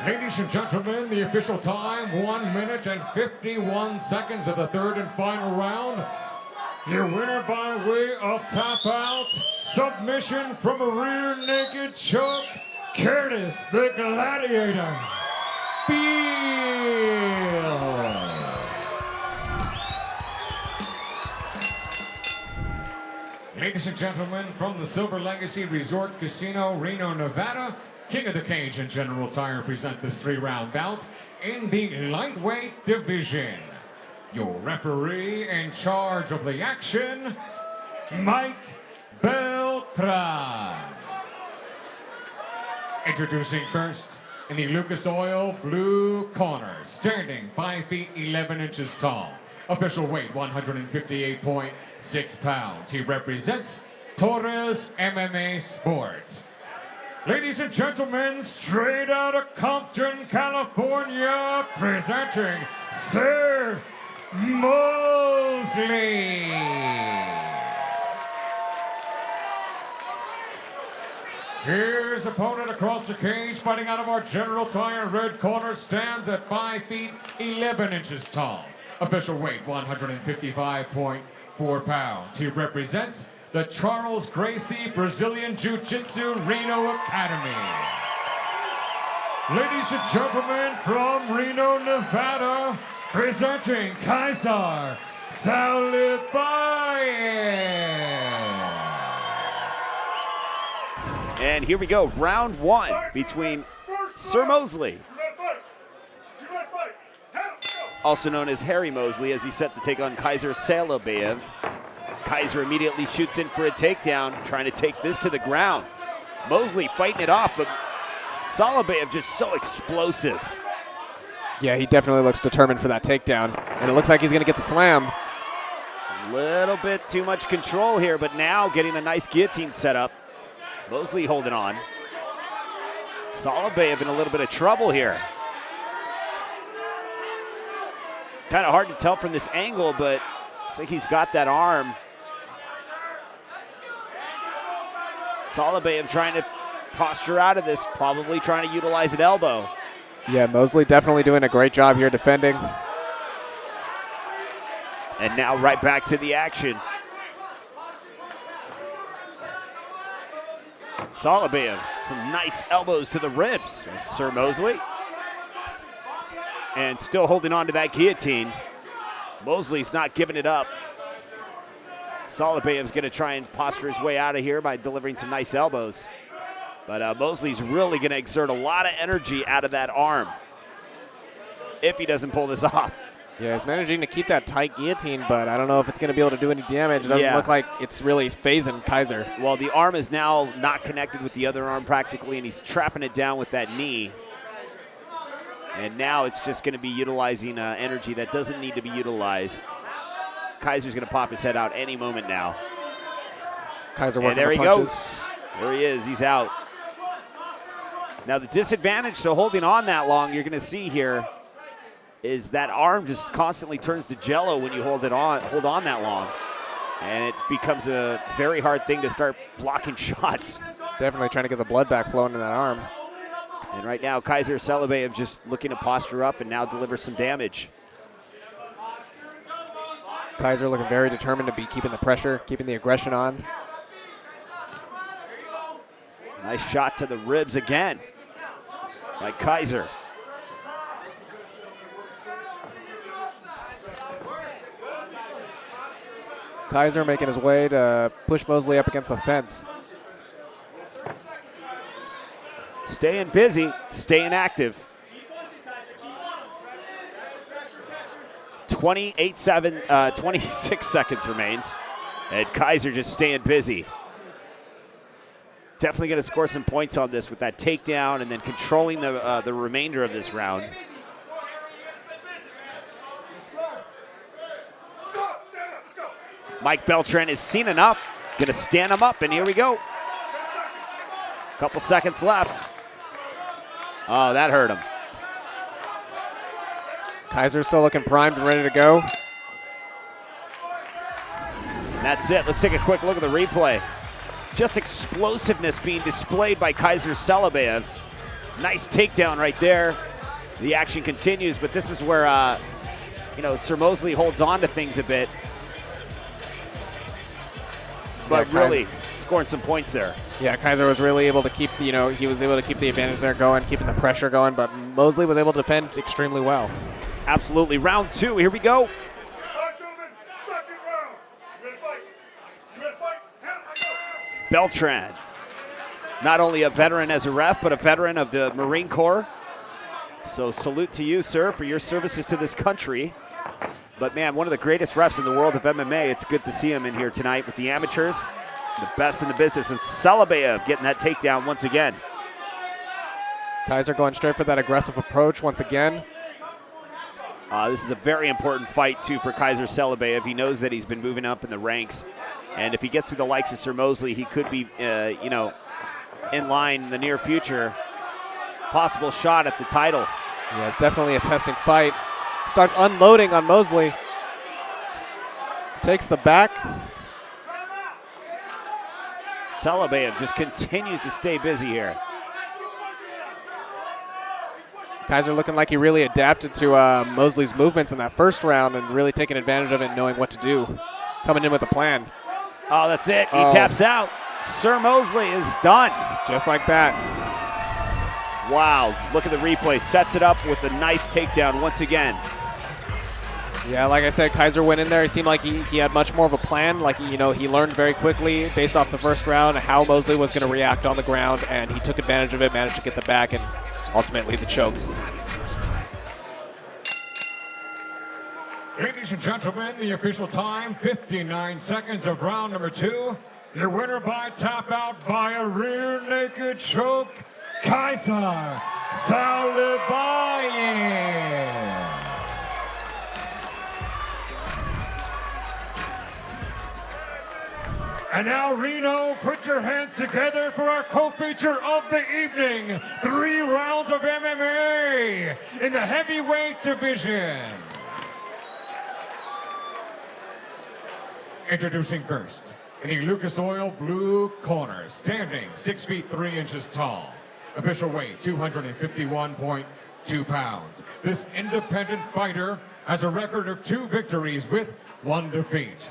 Ladies and gentlemen, the official time, 1 minute and 51 seconds of the third and final round. Your winner by way of tap out, submission from a rear naked choke, Curtis the Gladiator Fields. Ladies and gentlemen, from the Silver Legacy Resort Casino, Reno, Nevada, King of the Cage and General Tire present this 3-round bout in the lightweight division. Your referee in charge of the action, Mike Beltran. Introducing first, in the Lucas Oil blue corner, standing 5 feet 11 inches tall. Official weight 158.6 pounds. He represents Torres MMA Sports. Ladies and gentlemen, straight out of Compton, California, presenting Sir Mosley. Here's opponent across the cage, fighting out of our General Tire red corner, stands at 5 feet 11 inches tall. Official weight 155.4 pounds. He represents the Charles Gracie Brazilian Jiu-Jitsu Reno Academy. Ladies and gentlemen, from Reno, Nevada, presenting Kaiser Salibayev. And here we go, round one between Sir Mosley, also known as Harry Mosley, as he's set to take on Kaiser Salibayev. Kaiser immediately shoots in for a takedown, trying to take this to the ground. Mosley fighting it off, but Salibayev just so explosive. Yeah, he definitely looks determined for that takedown, and it looks like he's going to get the slam. A little bit too much control here, but now getting a nice guillotine set up. Mosley holding on. Salibayev in a little bit of trouble here. Kind of hard to tell from this angle, but looks like he's got that arm. Salibayev trying to posture out of this, probably trying to utilize an elbow. Yeah, Mosley definitely doing a great job here defending. And now right back to the action. Salibayev, some nice elbows to the ribs. And Sir Mosley. And still holding on to that guillotine. Mosley's not giving it up. Salibayev's going to try and posture his way out of here by delivering some nice elbows. But Mosley's really going to exert a lot of energy out of that arm if he doesn't pull this off. Yeah, he's managing to keep that tight guillotine, but I don't know if it's going to be able to do any damage. It doesn't look like it's really phasing Kaiser. Well, the arm is now not connected with the other arm practically, and he's trapping it down with that knee. And now it's just going to be utilizing energy that doesn't need to be utilized. Kaiser's going to pop his head out any moment now. Kaiser working and there the he punches. goes. There he is. He's out. Now the disadvantage to holding on that long, you're going to see here, is that arm just constantly turns to jello when you hold on that long. And it becomes a very hard thing to start blocking shots. Definitely trying to get the blood back flowing in that arm. And right now, Kaiser Salibayev just looking to posture up and now deliver some damage. Kaiser looking very determined to be keeping the pressure, keeping the aggression on. Nice shot to the ribs again by Kaiser. Kaiser making his way to push Mosley up against the fence. Staying busy, staying active. 26 seconds remains. And Kaiser just staying busy. Definitely going to score some points on this with that takedown and then controlling the remainder of this round. Mike Beltran has seen enough. Going to stand him up, and here we go. Couple seconds left. Oh, that hurt him. Kaiser's still looking primed and ready to go. And that's it. Let's take a quick look at the replay. Just explosiveness being displayed by Kaiser Salibayev. Nice takedown right there. The action continues, but this is where, Sir Mosley holds on to things a bit. But really scoring some points there. Yeah, Kaiser was really able to keep, he was able to keep the advantage there going, keeping the pressure going, but Mosley was able to defend extremely well. Absolutely. Round 2, here we go. Beltran, not only a veteran as a ref, but a veteran of the Marine Corps. So salute to you, sir, for your services to this country. But man, one of the greatest refs in the world of MMA. It's good to see him in here tonight with the amateurs, the best in the business. And Salabayev getting that takedown once again. Kaiser going straight for that aggressive approach once again. This is a very important fight, too, for Kaiser Salabayev. He knows that he's been moving up in the ranks. And if he gets through the likes of Sir Mosley, he could be, in line in the near future. Possible shot at the title. Yeah, it's definitely a testing fight. Starts unloading on Mosley. Takes the back. Salabayev just continues to stay busy here. Kaiser looking like he really adapted to Mosley's movements in that first round and really taking advantage of it and knowing what to do. Coming in with a plan. Oh, that's it. He taps out. Sir Mosley is done. Just like that. Wow, look at the replay. Sets it up with a nice takedown once again. Yeah, like I said, Kaiser went in there. He seemed like he had much more of a plan. Like, he learned very quickly based off the first round how Mosley was going to react on the ground, and he took advantage of it, managed to get the back, and ultimately the choke. Ladies and gentlemen, the official time, 59 seconds of round number 2. Your winner by tap out via rear naked choke, Kaiser Salabayev. And now, Reno, put your hands together for our co-feature of the evening. 3 rounds of MMA in the heavyweight division. Introducing first, in the Lucas Oil blue corner, standing 6 feet 3 inches tall. Official weight, 251.2 pounds. This independent fighter has a record of 2 victories with 1 defeat.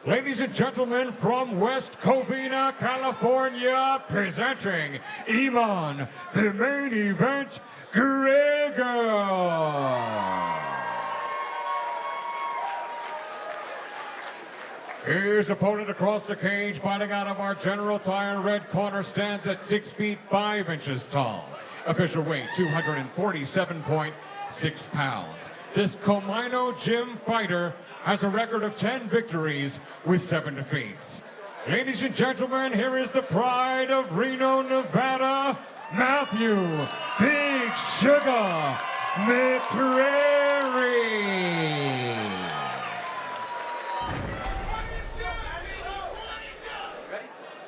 Ladies and gentlemen, from West Covina, California, presenting Iman, the main event, Gregor. His opponent across the cage, fighting out of our General Tire red corner, stands at 6 feet 5 inches tall. Official weight, 247.6 pounds. This Comino Gym fighter has a record of 10 victories with 7 defeats. Ladies and gentlemen, here is the pride of Reno, Nevada, Matthew Big Sugar McCrary.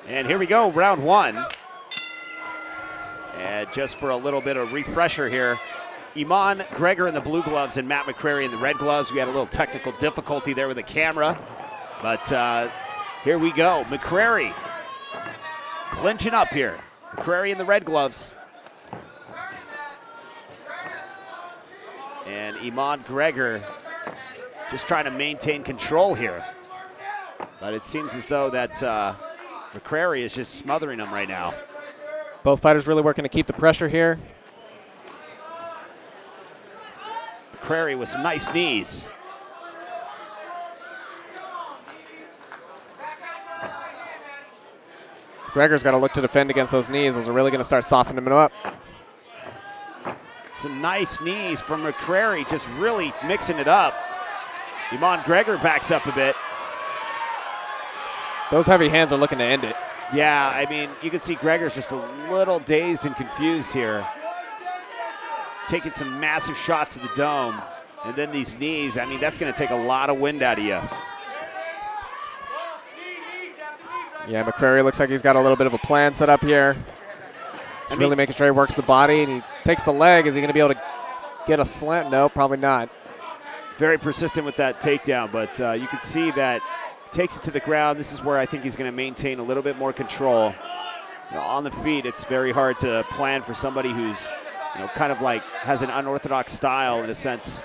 And here we go, round 1. And just for a little bit of refresher here, Iman Gregor in the blue gloves and Matt McCrary in the red gloves. We had a little technical difficulty there with the camera. But here we go. McCrary clinching up here. McCrary in the red gloves. And Iman Gregor just trying to maintain control here. But it seems as though that McCrary is just smothering him right now. Both fighters really working to keep the pressure here. McCrary with some nice knees. Gregor's got to look to defend against those knees. Those are really going to start softening him up. Some nice knees from McCrary, just really mixing it up. Iman Gregor backs up a bit. Those heavy hands are looking to end it. Yeah, I mean, you can see Gregor's just a little dazed and confused here. Taking some massive shots to the dome. And then these knees, I mean, that's going to take a lot of wind out of you. Yeah, McCrary looks like he's got a little bit of a plan set up here. He's really making sure he works the body, and he takes the leg. Is he going to be able to get a slant? No, probably not. Very persistent with that takedown, but you can see that takes it to the ground. This is where I think he's going to maintain a little bit more control. On the feet, it's very hard to plan for somebody who's kind of like has an unorthodox style in a sense,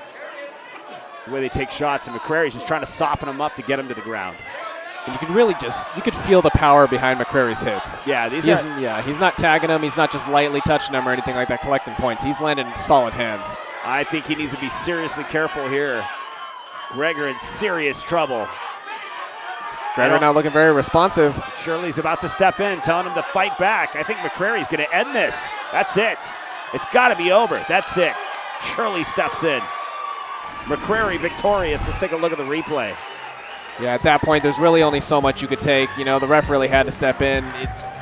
the way they take shots. And McCrary's just trying to soften him up to get him to the ground. And you can really you could feel the power behind McCrary's hits. Yeah, he's not tagging him. He's not just lightly touching him or anything like that, collecting points. He's landing solid hands. I think he needs to be seriously careful here. Gregor in serious trouble. Gregor not looking very responsive. Shirley's about to step in, telling him to fight back. I think McCrary's going to end this. That's it. It's got to be over. That's it. Shirley steps in. McCrary victorious. Let's take a look at the replay. Yeah, at that point, there's really only so much you could take. The ref really had to step in.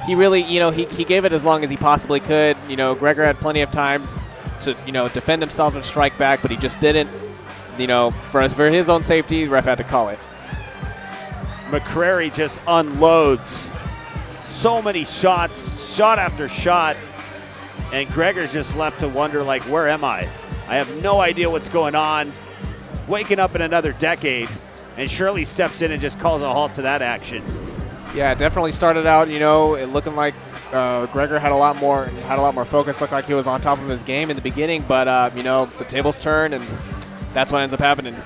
He really, he gave it as long as he possibly could. Gregor had plenty of times to, defend himself and strike back, but he just didn't. For his own safety, the ref had to call it. McCrary just unloads so many shots, shot after shot, and Gregor's just left to wonder, like, where am I? I have no idea what's going on. Waking up in another decade. And Shirley steps in and just calls a halt to that action. Yeah, it definitely started out, it looking like Gregor had a lot more focus. Looked like he was on top of his game in the beginning, but the tables turned, and that's what ends up happening.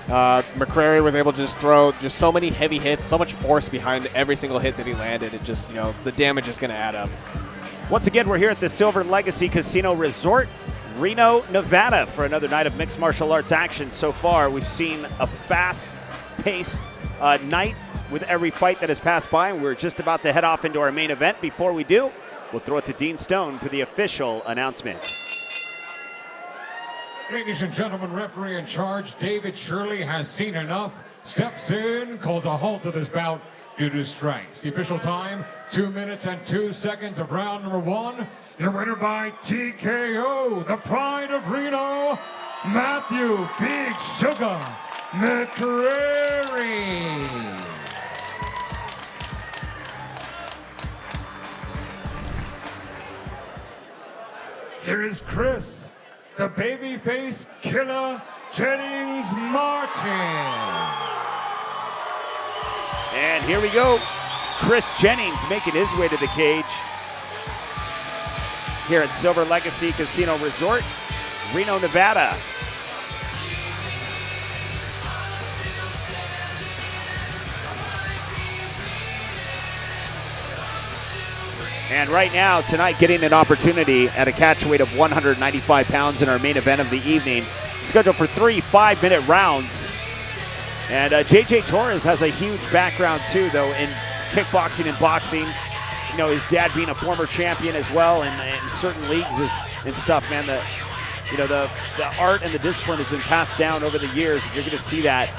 McCrary was able to just throw just so many heavy hits, so much force behind every single hit that he landed. It just, the damage is going to add up. Once again, we're here at the Silver Legacy Casino Resort, Reno, Nevada, for another night of mixed martial arts action. So far, we've seen a fast-paced night with every fight that has passed by, and we're just about to head off into our main event. Before we do, we'll throw it to Dean Stone for the official announcement. Ladies and gentlemen, referee in charge, David Shirley, has seen enough, steps in, calls a halt to this bout due to strikes. The official time, 2 minutes and 2 seconds of round number 1. Your winner by TKO, the pride of Reno, Matthew Big Sugar McCrary. Here is Chris, the babyface killer Jennings Martin. And here we go. Chris Jennings making his way to the cage here at Silver Legacy Casino Resort, Reno, Nevada. And right now, tonight, getting an opportunity at a catch weight of 195 pounds in our main event of the evening. Scheduled for 3 5-minute rounds. And JJ Torres has a huge background, too, though, in kickboxing and boxing. His dad being a former champion as well, and in certain leagues and stuff, man. The art and the discipline has been passed down over the years. You're going to see that.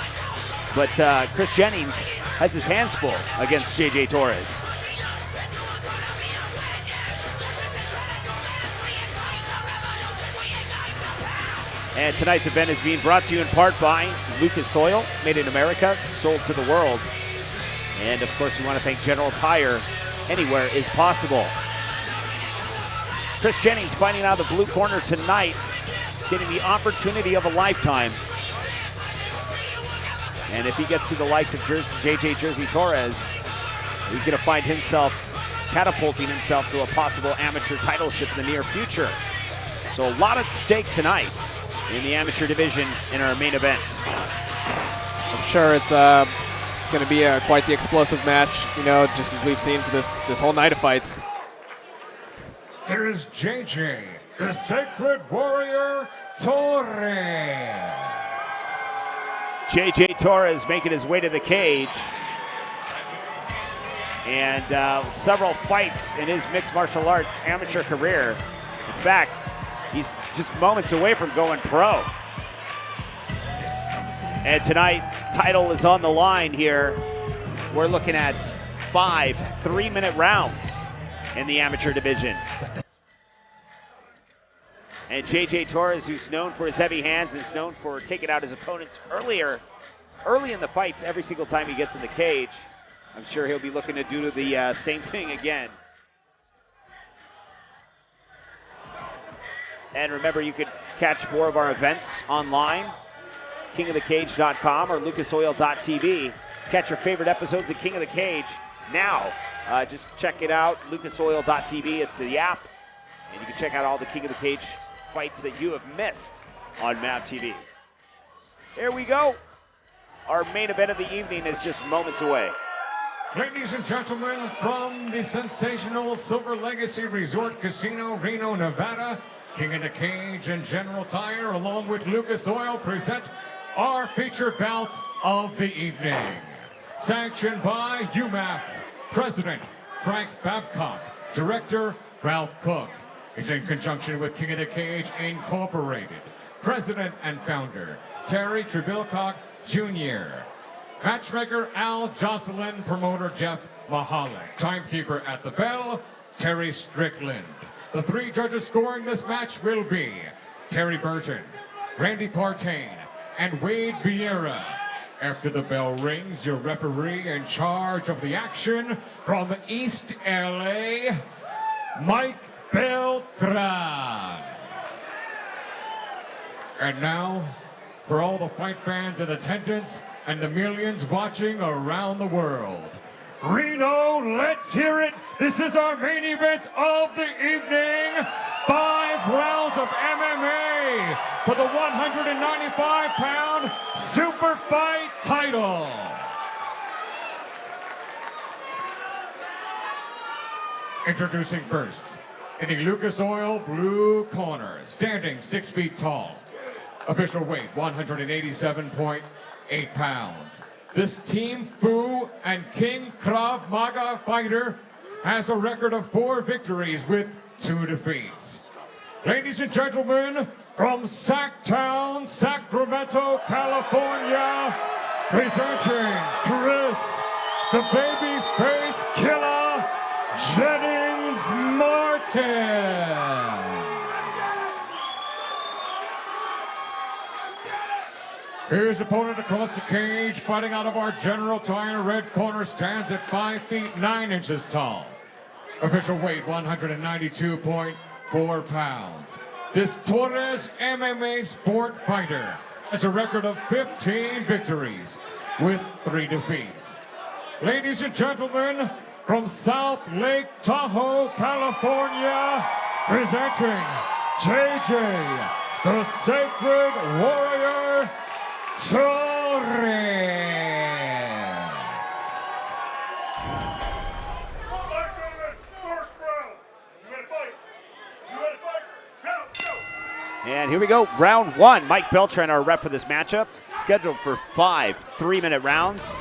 But Chris Jennings has his hands full against JJ Torres. And tonight's event is being brought to you in part by Lucas Oil, made in America, sold to the world. And of course, we want to thank General Tire. Anywhere is possible. Chris Jennings fighting out of the blue corner tonight, getting the opportunity of a lifetime. And if he gets through the likes of JJ Jersey Torres, he's going to find himself catapulting himself to a possible amateur titleship in the near future. So a lot at stake tonight in the amateur division in our main events. I'm sure it's going to be quite the explosive match, just as we've seen for this whole night of fights. Here is JJ, the Sacred Warrior Torres. JJ Torres making his way to the cage. And several fights in his mixed martial arts amateur career. In fact, he's just moments away from going pro. And tonight, title is on the line here. We're looking at 5 3-minute rounds in the amateur division. And JJ Torres, who's known for his heavy hands, is known for taking out his opponents early in the fights every single time he gets in the cage. I'm sure he'll be looking to do the same thing again. And remember, you can catch more of our events online, kingofthecage.com or lucasoil.tv. Catch your favorite episodes of King of the Cage now. Just check it out, lucasoil.tv. It's the app, and you can check out all the King of the Cage fights that you have missed on MAV TV. Here we go. Our main event of the evening is just moments away. Ladies and gentlemen, from the sensational Silver Legacy Resort Casino, Reno, Nevada, King of the Cage and General Tire, along with Lucas Oil, present our featured bouts of the evening. Sanctioned by UMAF, President Frank Babcock, Director Ralph Cook. Is in conjunction with King of the Cage Incorporated, President and Founder Terry Trebilcock Jr., Matchmaker Al Jocelyn, Promoter Jeff Mahalik, Timekeeper at the bell, Terry Strickland. The 3 judges scoring this match will be Terry Burton, Randy Partain, and Wade Vieira. After the bell rings, your referee in charge of the action from East LA, Mike Beltran. And now, for all the fight fans in attendance and the millions watching around the world, Reno, let's hear it. This is our main event of the evening. 5 rounds of MMA for the 195-pound super fight title. Introducing first, in the Lucas Oil blue corner, standing 6 feet tall, official weight 187.8 pounds. This Team Fu and King Krav Maga fighter has a record of 4 victories with 2 defeats. Ladies and gentlemen, from Sacktown, Sacramento, California, presenting Chris, the babyface killer, Jennings Martin. His opponent across the cage, fighting out of our General Tire red corner, stands at 5 feet 9 inches tall. Official weight 192.4 pounds. This Torres MMA sport fighter has a record of 15 victories with 3 defeats. Ladies and gentlemen, from South Lake Tahoe, California, presenting JJ, the Sacred Warrior Torres. And here we go, round 1. Mike Beltran, our rep for this matchup, scheduled for 5 3-minute rounds.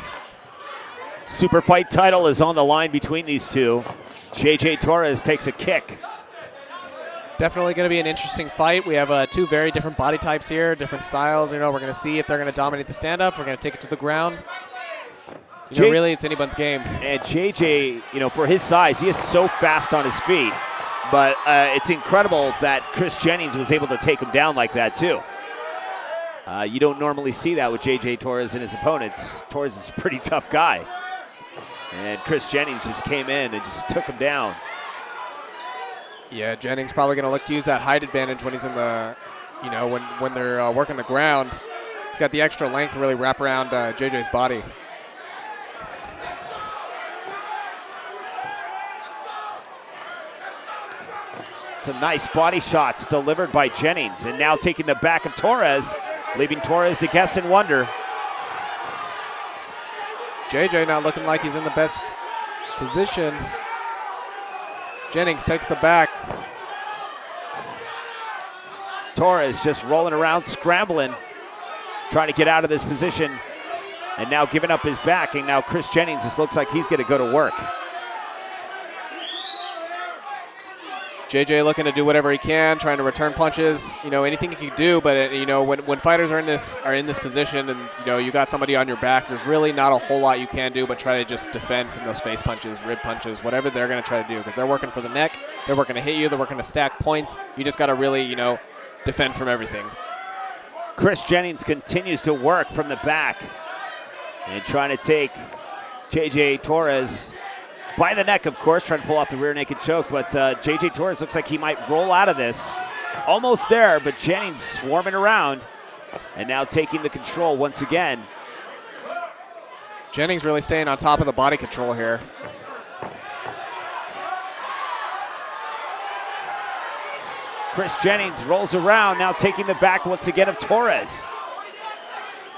Super fight title is on the line between these two. JJ Torres takes a kick. Definitely going to be an interesting fight. We have 2 very different body types here, different styles. You know, we're going to see if they're going to dominate the stand-up. We're going to take it to the ground. You know, really, it's anyone's game. And JJ, you know, for his size, he is so fast on his feet. But it's incredible that Chris Jennings was able to take him down like that, too. You don't normally see that with JJ Torres and his opponents. Torres is a pretty tough guy. And Chris Jennings just came in and just took him down. Yeah, Jennings probably going to look to use that height advantage when he's in the, you know, when they're working the ground. He's got the extra length to really wrap around JJ's body. Some nice body shots delivered by Jennings, and now taking the back of Torres, leaving Torres to guess and wonder. JJ not looking like he's in the best position. Jennings takes the back. Torres just rolling around, scrambling, trying to get out of this position, and now giving up his back, and now Chris Jennings just looks like he's going to go to work. JJ looking to do whatever he can, trying to return punches. You know, anything he can do, but you know, when fighters are in this position, and you know, you got somebody on your back, there's really not a whole lot you can do but try to just defend from those face punches, rib punches, whatever they're going to try to do. Because they're working for the neck, they're working to hit you, they're working to stack points. You just got to really, you know, defend from everything. Chris Jennings continues to work from the back and trying to take JJ Torres by the neck, of course, trying to pull off the rear naked choke, but JJ Torres looks like he might roll out of this. Almost there, but Jennings swarming around and now taking the control once again. Jennings really staying on top of the body control here. Chris Jennings rolls around, now taking the back once again of Torres.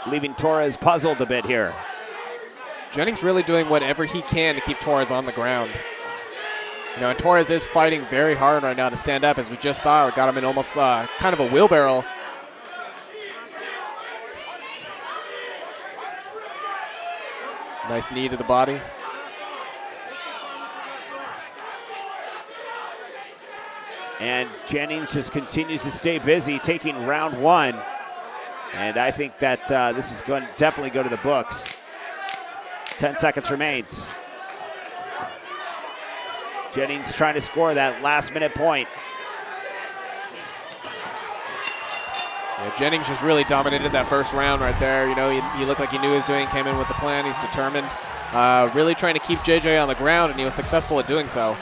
Leaving Torres puzzled a bit here. Jennings really doing whatever he can to keep Torres on the ground. You know, and Torres is fighting very hard right now to stand up, as we just saw. It got him in almost kind of a wheelbarrow. Nice knee to the body. And Jennings just continues to stay busy, taking round one. And I think that this is going to definitely go to the books. 10 seconds remains. Jennings trying to score that last-minute point. Yeah, Jennings just really dominated that first round right there. You know, he looked like he knew what he was doing, came in with the plan. He's determined. Really trying to keep JJ on the ground, and he was successful at doing so.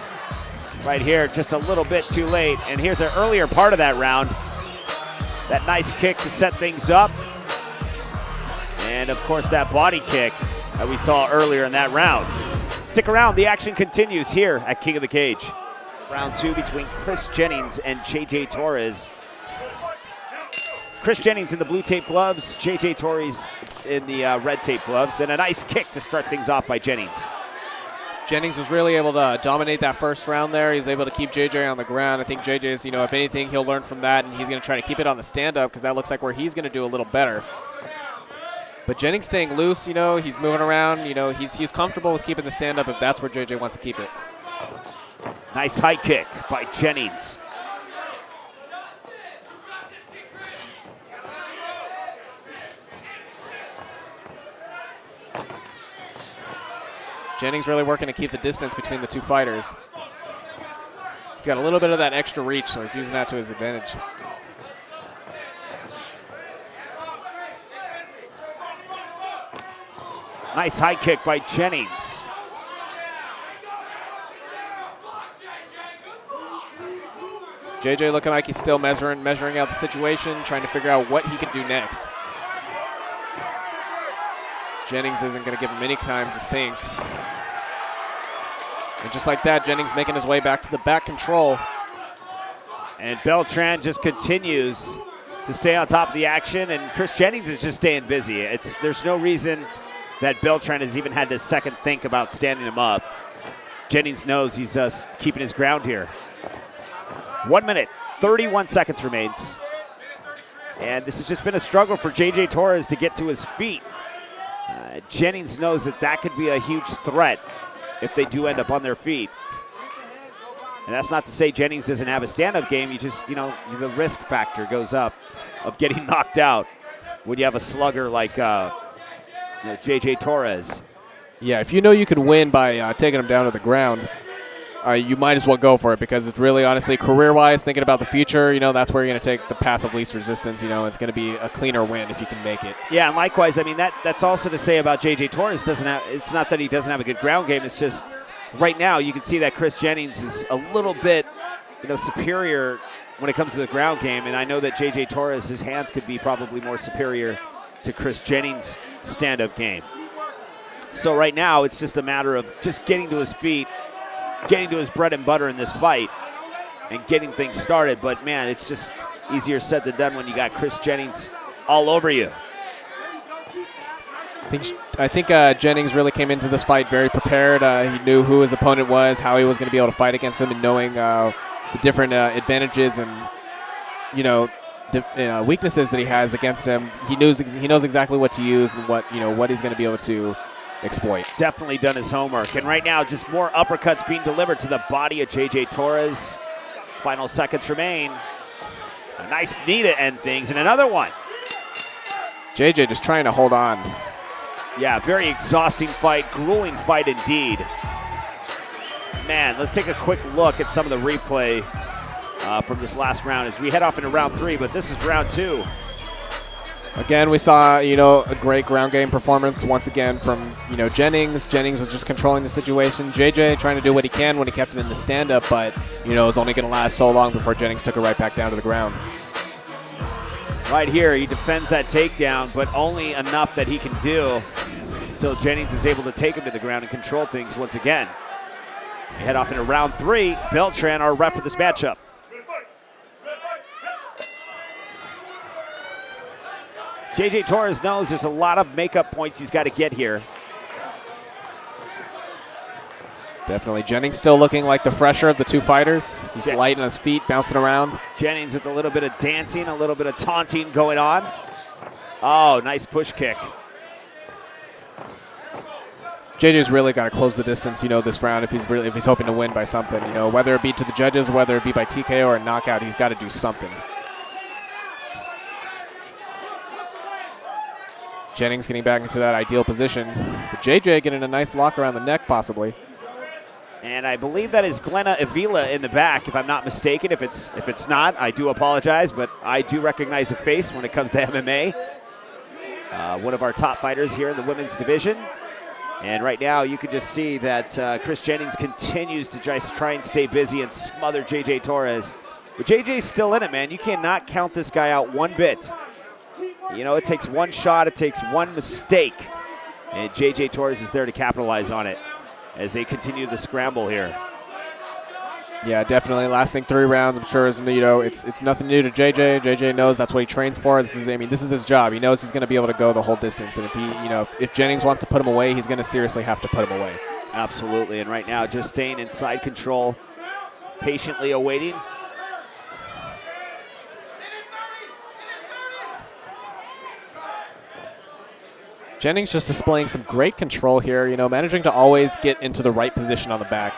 Right here, just a little bit too late. And here's an earlier part of that round. That nice kick to set things up. And, of course, that body kick that we saw earlier in that round. Stick around. The action continues here at King of the Cage. Round two between Chris Jennings and JJ Torres. Chris Jennings in the blue tape gloves, JJ Torres in the red tape gloves, and a nice kick to start things off by Jennings. Jennings was really able to dominate that first round there. He's able to keep JJ on the ground. I think JJ's, you know, if anything, he'll learn from that, and he's going to try to keep it on the stand-up, because that looks like where he's going to do a little better. But Jennings staying loose, you know, he's moving around. You know, he's comfortable with keeping the stand-up if that's where JJ wants to keep it. Nice high kick by Jennings. Jennings really working to keep the distance between the two fighters. He's got a little bit of that extra reach, so he's using that to his advantage. Nice high kick by Jennings. JJ looking like he's still measuring out the situation, trying to figure out what he can do next. Jennings isn't going to give him any time to think. And just like that, Jennings making his way back to the back control. And Beltran just continues to stay on top of the action, and Chris Jennings is just staying busy. There's no reason that Beltran has even had to second think about standing him up. Jennings knows he's keeping his ground here. 1 minute, 31 seconds remains. And this has just been a struggle for JJ Torres to get to his feet. Jennings knows that could be a huge threat if they do end up on their feet. And that's not to say Jennings doesn't have a stand-up game. You just, you know, the risk factor goes up of getting knocked out when you have a slugger like JJ Torres. Yeah, if you know you could win by taking him down to the ground, you might as well go for it, because it's really, honestly, career-wise, thinking about the future, you know, that's where you're going to take the path of least resistance. You know, it's going to be a cleaner win if you can make it. Yeah, and likewise, I mean, that's also to say about JJ Torres. It's not that he doesn't have a good ground game. It's just right now you can see that Chris Jennings is a little bit, you know, superior when it comes to the ground game. And I know that JJ Torres, his hands could be probably more superior to Chris Jennings' stand-up game. So right now it's just a matter of just getting to his feet, getting to his bread and butter in this fight, and getting things started. But, man, it's just easier said than done when you got Chris Jennings all over you. I think Jennings really came into this fight very prepared. He knew who his opponent was, how he was going to be able to fight against him, and knowing the different advantages and, you know, weaknesses that he has against him. He knows exactly what to use and what he's going to be able to exploit. Definitely done his homework. And right now, just more uppercuts being delivered to the body of JJ Torres. Final seconds remain. A nice knee to end things, and another one. JJ just trying to hold on. Yeah, very exhausting fight, grueling fight indeed. Man, let's take a quick look at some of the replay from this last round as we head off into round three, but this is round two. Again, we saw, you know, a great ground game performance once again from, you know, Jennings. Jennings was just controlling the situation. JJ trying to do what he can when he kept it in the stand-up, but, you know, it was only going to last so long before Jennings took it right back down to the ground. Right here, he defends that takedown, but only enough that he can do until Jennings is able to take him to the ground and control things once again. We head off into round three. Beltran, our ref for this matchup. JJ Torres knows there's a lot of makeup points he's got to get here. Definitely. Jennings still looking like the fresher of the two fighters. He's light on his feet, bouncing around. Jennings with a little bit of dancing, a little bit of taunting going on. Oh, nice push kick. JJ's really got to close the distance, this round if he's hoping to win by something. Whether it be to the judges, whether it be by TKO or a knockout, he's got to do something. Jennings getting back into that ideal position. But JJ getting a nice lock around the neck, possibly. And I believe that is Glenna Avila in the back, if I'm not mistaken. If it's not, I do apologize, but I do recognize a face when it comes to MMA. One of our top fighters here in the women's division. And right now, you can just see that Chris Jennings continues to just try and stay busy and smother JJ Torres. But JJ's still in it, man. You cannot count this guy out one bit. It takes one shot, it takes one mistake, and JJ Torres is there to capitalize on it as they continue the scramble here. Yeah, definitely. Lasting 3 rounds, I'm sure, is it's nothing new to JJ. JJ knows that's what he trains for. This is his job. He knows he's going to be able to go the whole distance, and if Jennings wants to put him away, he's going to seriously have to put him away. Absolutely, and right now, just staying inside control, patiently awaiting. Jennings just displaying some great control here, managing to always get into the right position on the back.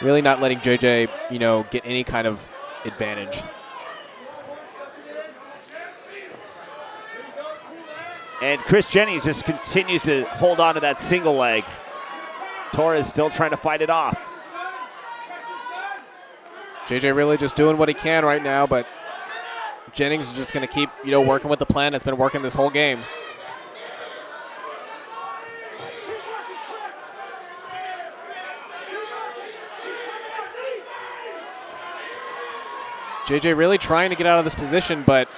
Really not letting JJ, get any kind of advantage. And Chris Jennings just continues to hold on to that single leg. Torres still trying to fight it off. JJ really just doing what he can right now, but Jennings is just going to keep, working with the plan that's been working this whole game. JJ really trying to get out of this position, but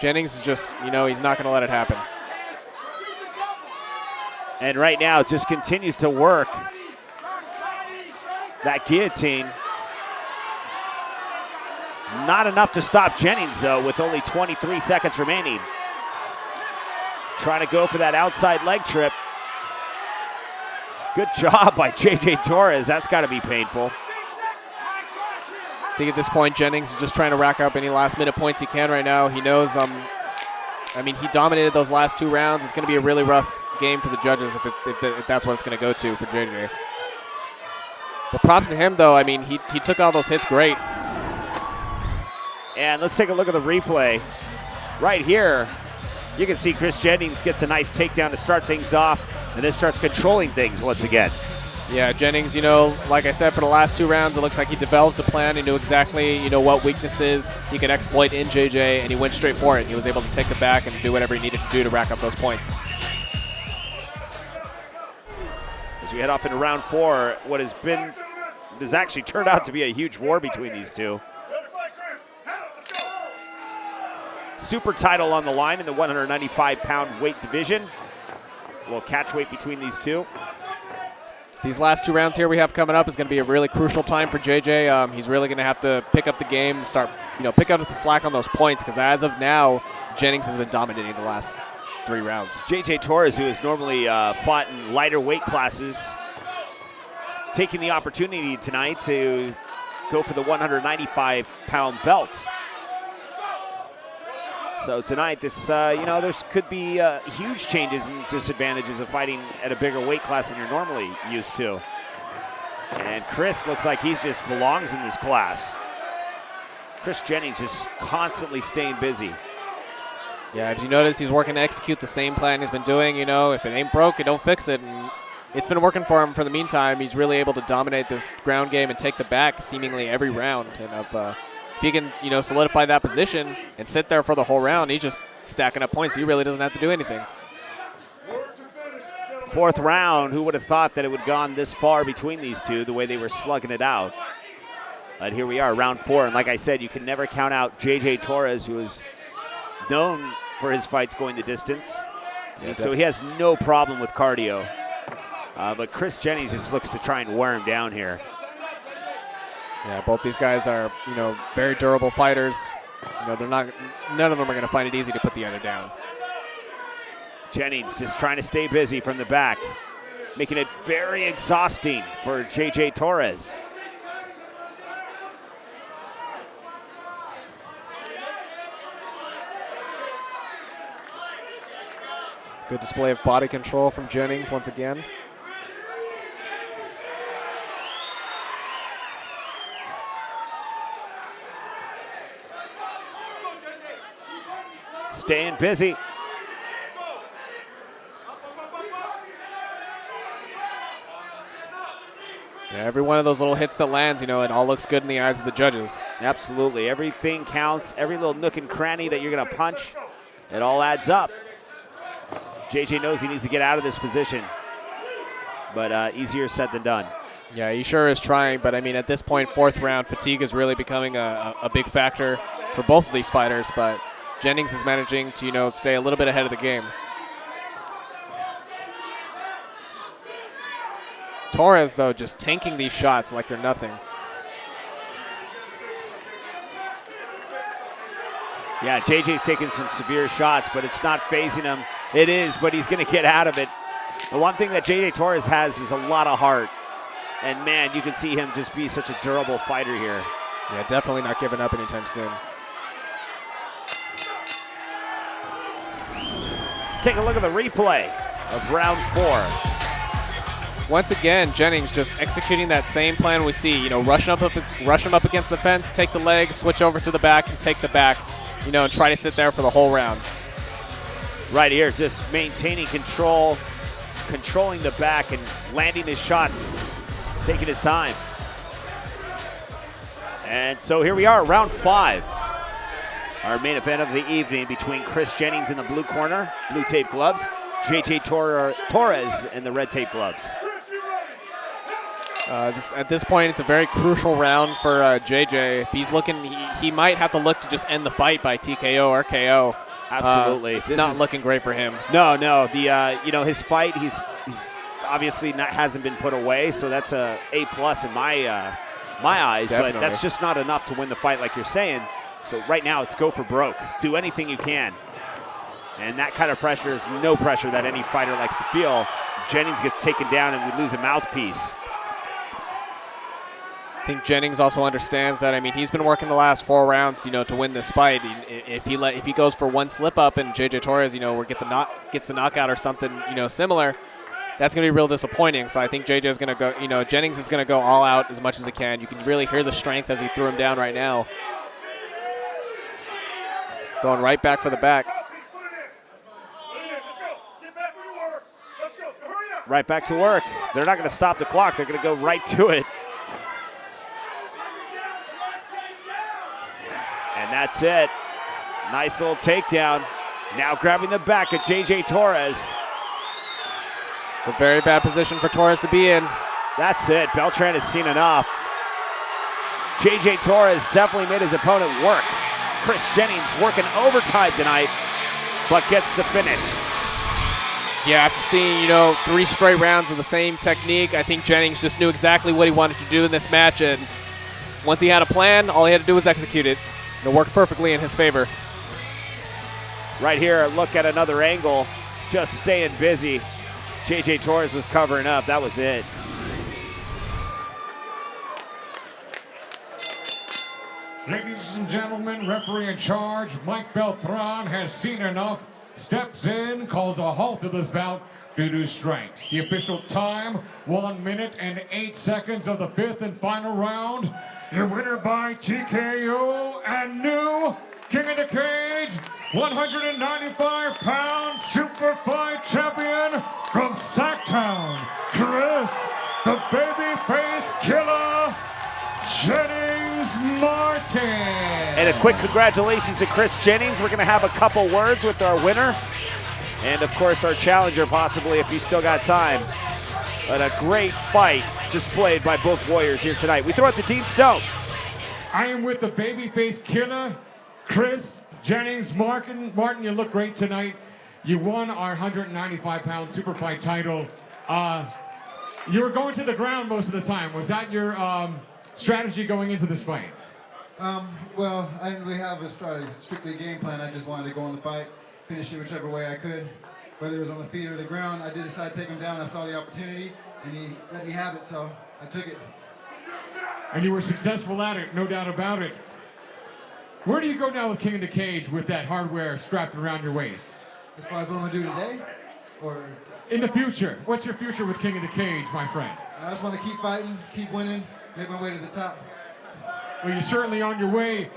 Jennings is just, he's not going to let it happen. And right now, just continues to work that guillotine. Not enough to stop Jennings, though, with only 23 seconds remaining. Trying to go for that outside leg trip. Good job by JJ Torres. That's got to be painful. I think at this point, Jennings is just trying to rack up any last-minute points he can right now. He knows, he dominated those last 2 rounds. It's going to be a really rough game for the judges if that's what it's going to go to for JJ. But props to him, though. He took all those hits great. And let's take a look at the replay. Right here, you can see Chris Jennings gets a nice takedown to start things off, and then starts controlling things once again. Yeah, Jennings, like I said, for the last 2 rounds, it looks like he developed a plan. He knew exactly, what weaknesses he could exploit in JJ, and he went straight for it. He was able to take the back and do whatever he needed to do to rack up those points. As we head off into round 4, what has actually turned out to be a huge war between these two. Super title on the line in the 195-pound weight division. A little catch weight between these two. These last 2 rounds here we have coming up is going to be a really crucial time for JJ. He's really going to have to pick up the game, pick up the slack on those points, because as of now, Jennings has been dominating the last 3 rounds. JJ Torres, who has normally fought in lighter weight classes, taking the opportunity tonight to go for the 195-pound belt. So tonight, there could be huge changes and disadvantages of fighting at a bigger weight class than you're normally used to. And Chris looks like he just belongs in this class. Chris Jennings just constantly staying busy. Yeah, as you notice, he's working to execute the same plan he's been doing. If it ain't broke, it don't fix it. And it's been working for him for the meantime. He's really able to dominate this ground game and take the back seemingly every round. And if he can, solidify that position and sit there for the whole round, he's just stacking up points. He really doesn't have to do anything. 4th round, who would have thought that it would have gone this far between these two, the way they were slugging it out. But here we are, round 4. And like I said, you can never count out JJ Torres, who is known for his fights going the distance. And so he has no problem with cardio. But Chris Jennings just looks to try and wear him down here. Yeah, both these guys are, very durable fighters. None of them are going to find it easy to put the other down. Jennings just trying to stay busy from the back, making it very exhausting for JJ Torres. Good display of body control from Jennings once again. Staying busy. Yeah, every one of those little hits that lands, it all looks good in the eyes of the judges. Absolutely. Everything counts. Every little nook and cranny that you're going to punch, it all adds up. JJ knows he needs to get out of this position, but easier said than done. Yeah, he sure is trying, but at this point, 4th round, fatigue is really becoming a big factor for both of these fighters, but Jennings is managing to, stay a little bit ahead of the game. Torres, though, just tanking these shots like they're nothing. Yeah, JJ's taking some severe shots, but it's not phasing him. It is, but he's going to get out of it. The one thing that JJ Torres has is a lot of heart. And, man, you can see him just be such a durable fighter here. Yeah, definitely not giving up anytime soon. Let's take a look at the replay of round 4. Once again, Jennings just executing that same plan we see. Rush him up against the fence, take the leg, switch over to the back, and take the back. And try to sit there for the whole round. Right here, just maintaining control, controlling the back, and landing his shots, taking his time. And so here we are, round 5. Our main event of the evening between Chris Jennings in the blue corner, blue tape gloves, JJ Torres in the red tape gloves. At this point, it's a very crucial round for JJ. If he's looking, he might have to look to just end the fight by TKO or KO. Absolutely, it's not looking great for him. No. The his fight, he's obviously hasn't been put away, so that's a A+ in my eyes. Definitely. But that's just not enough to win the fight, like you're saying. So right now, it's go for broke. Do anything you can, and that kind of pressure is no pressure that any fighter likes to feel. Jennings gets taken down, and we lose a mouthpiece. I think Jennings also understands that. He's been working the last 4 rounds, to win this fight. If he goes for one slip up and JJ Torres, gets the knockout or something, similar, that's going to be real disappointing. So I think JJ is going to go, Jennings is going to go all out as much as he can. You can really hear the strength as he threw him down right now. Going right back for the back. Right back to work. They're not going to stop the clock. They're going to go right to it. And that's it. Nice little takedown. Now grabbing the back of JJ Torres. It's a very bad position for Torres to be in. That's it. Beltran has seen enough. JJ Torres definitely made his opponent work. Chris Jennings working overtime tonight, but gets the finish. Yeah, after seeing, 3 straight rounds of the same technique, I think Jennings just knew exactly what he wanted to do in this match, and once he had a plan, all he had to do was execute it. It worked perfectly in his favor. Right here, look at another angle, just staying busy. JJ Torres was covering up, that was it. Ladies and gentlemen, referee in charge, Mike Beltran, has seen enough, steps in, calls a halt to this bout due to strikes. The official time, 1 minute and 8 seconds of the 5th and final round. Your winner by TKO and new King of the Cage, 195-pound super fight champion from Sacktown, Chris, the babyface killer, Jennings Martin. And a quick congratulations to Chris Jennings. We're going to have a couple words with our winner and, of course, our challenger, possibly, if he's still got time. But a great fight displayed by both warriors here tonight. We throw it to Dean Stone. I am with the babyface killer, Chris Jennings Martin. Martin, you look great tonight. You won our 195-pound super fight title. You were going to the ground most of the time. Was that your Strategy going into this fight? Well, I didn't really have a strictly game plan. I just wanted to go in the fight, finish it whichever way I could, whether it was on the feet or the ground. I did decide to take him down. I saw the opportunity, and he let me have it, so I took it. And you were successful at it, no doubt about it. Where do you go now with King of the Cage with that hardware strapped around your waist? As far as what I'm going to do today? Or in the future? What's your future with King of the Cage, my friend? I just want to keep fighting, keep winning, make my way to the top. Well, you're certainly on your way.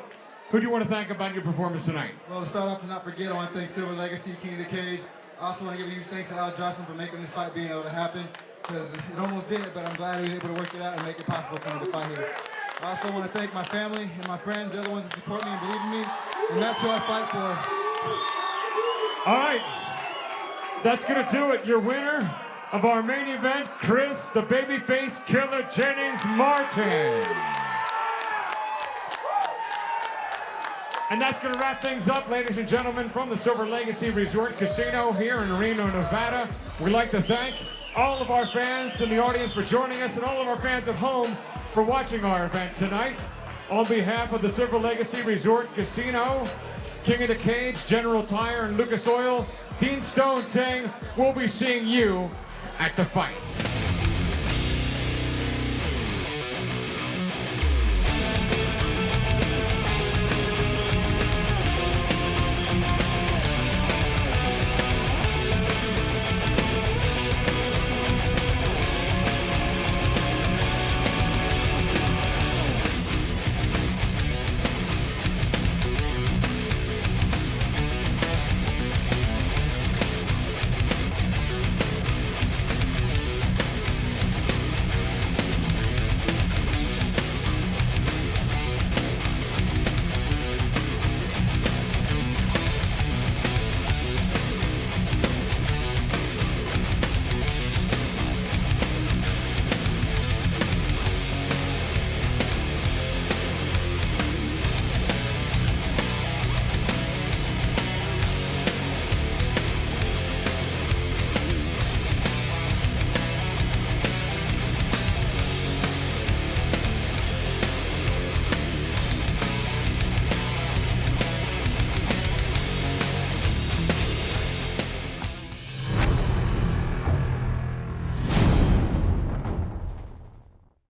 Who do you want to thank about your performance tonight? Well, to start off, to not forget, I want to thank Silver Legacy, King of the Cage. I also want to give a huge thanks to Al Johnson for making this fight being able to happen, because it almost did it, but I'm glad we were able to work it out and make it possible for me to fight here. I also want to thank my family and my friends, the other ones that support me and believe in me, and that's who I fight for. All right, that's going to do it. Your winner of our main event, Chris, the babyface killer Jennings Martin. And that's going to wrap things up, ladies and gentlemen, from the Silver Legacy Resort Casino here in Reno, Nevada. We'd like to thank all of our fans in the audience for joining us and all of our fans at home for watching our event tonight. On behalf of the Silver Legacy Resort Casino, King of the Cage, General Tire, and Lucas Oil, Dean Stone saying we'll be seeing you at the fight.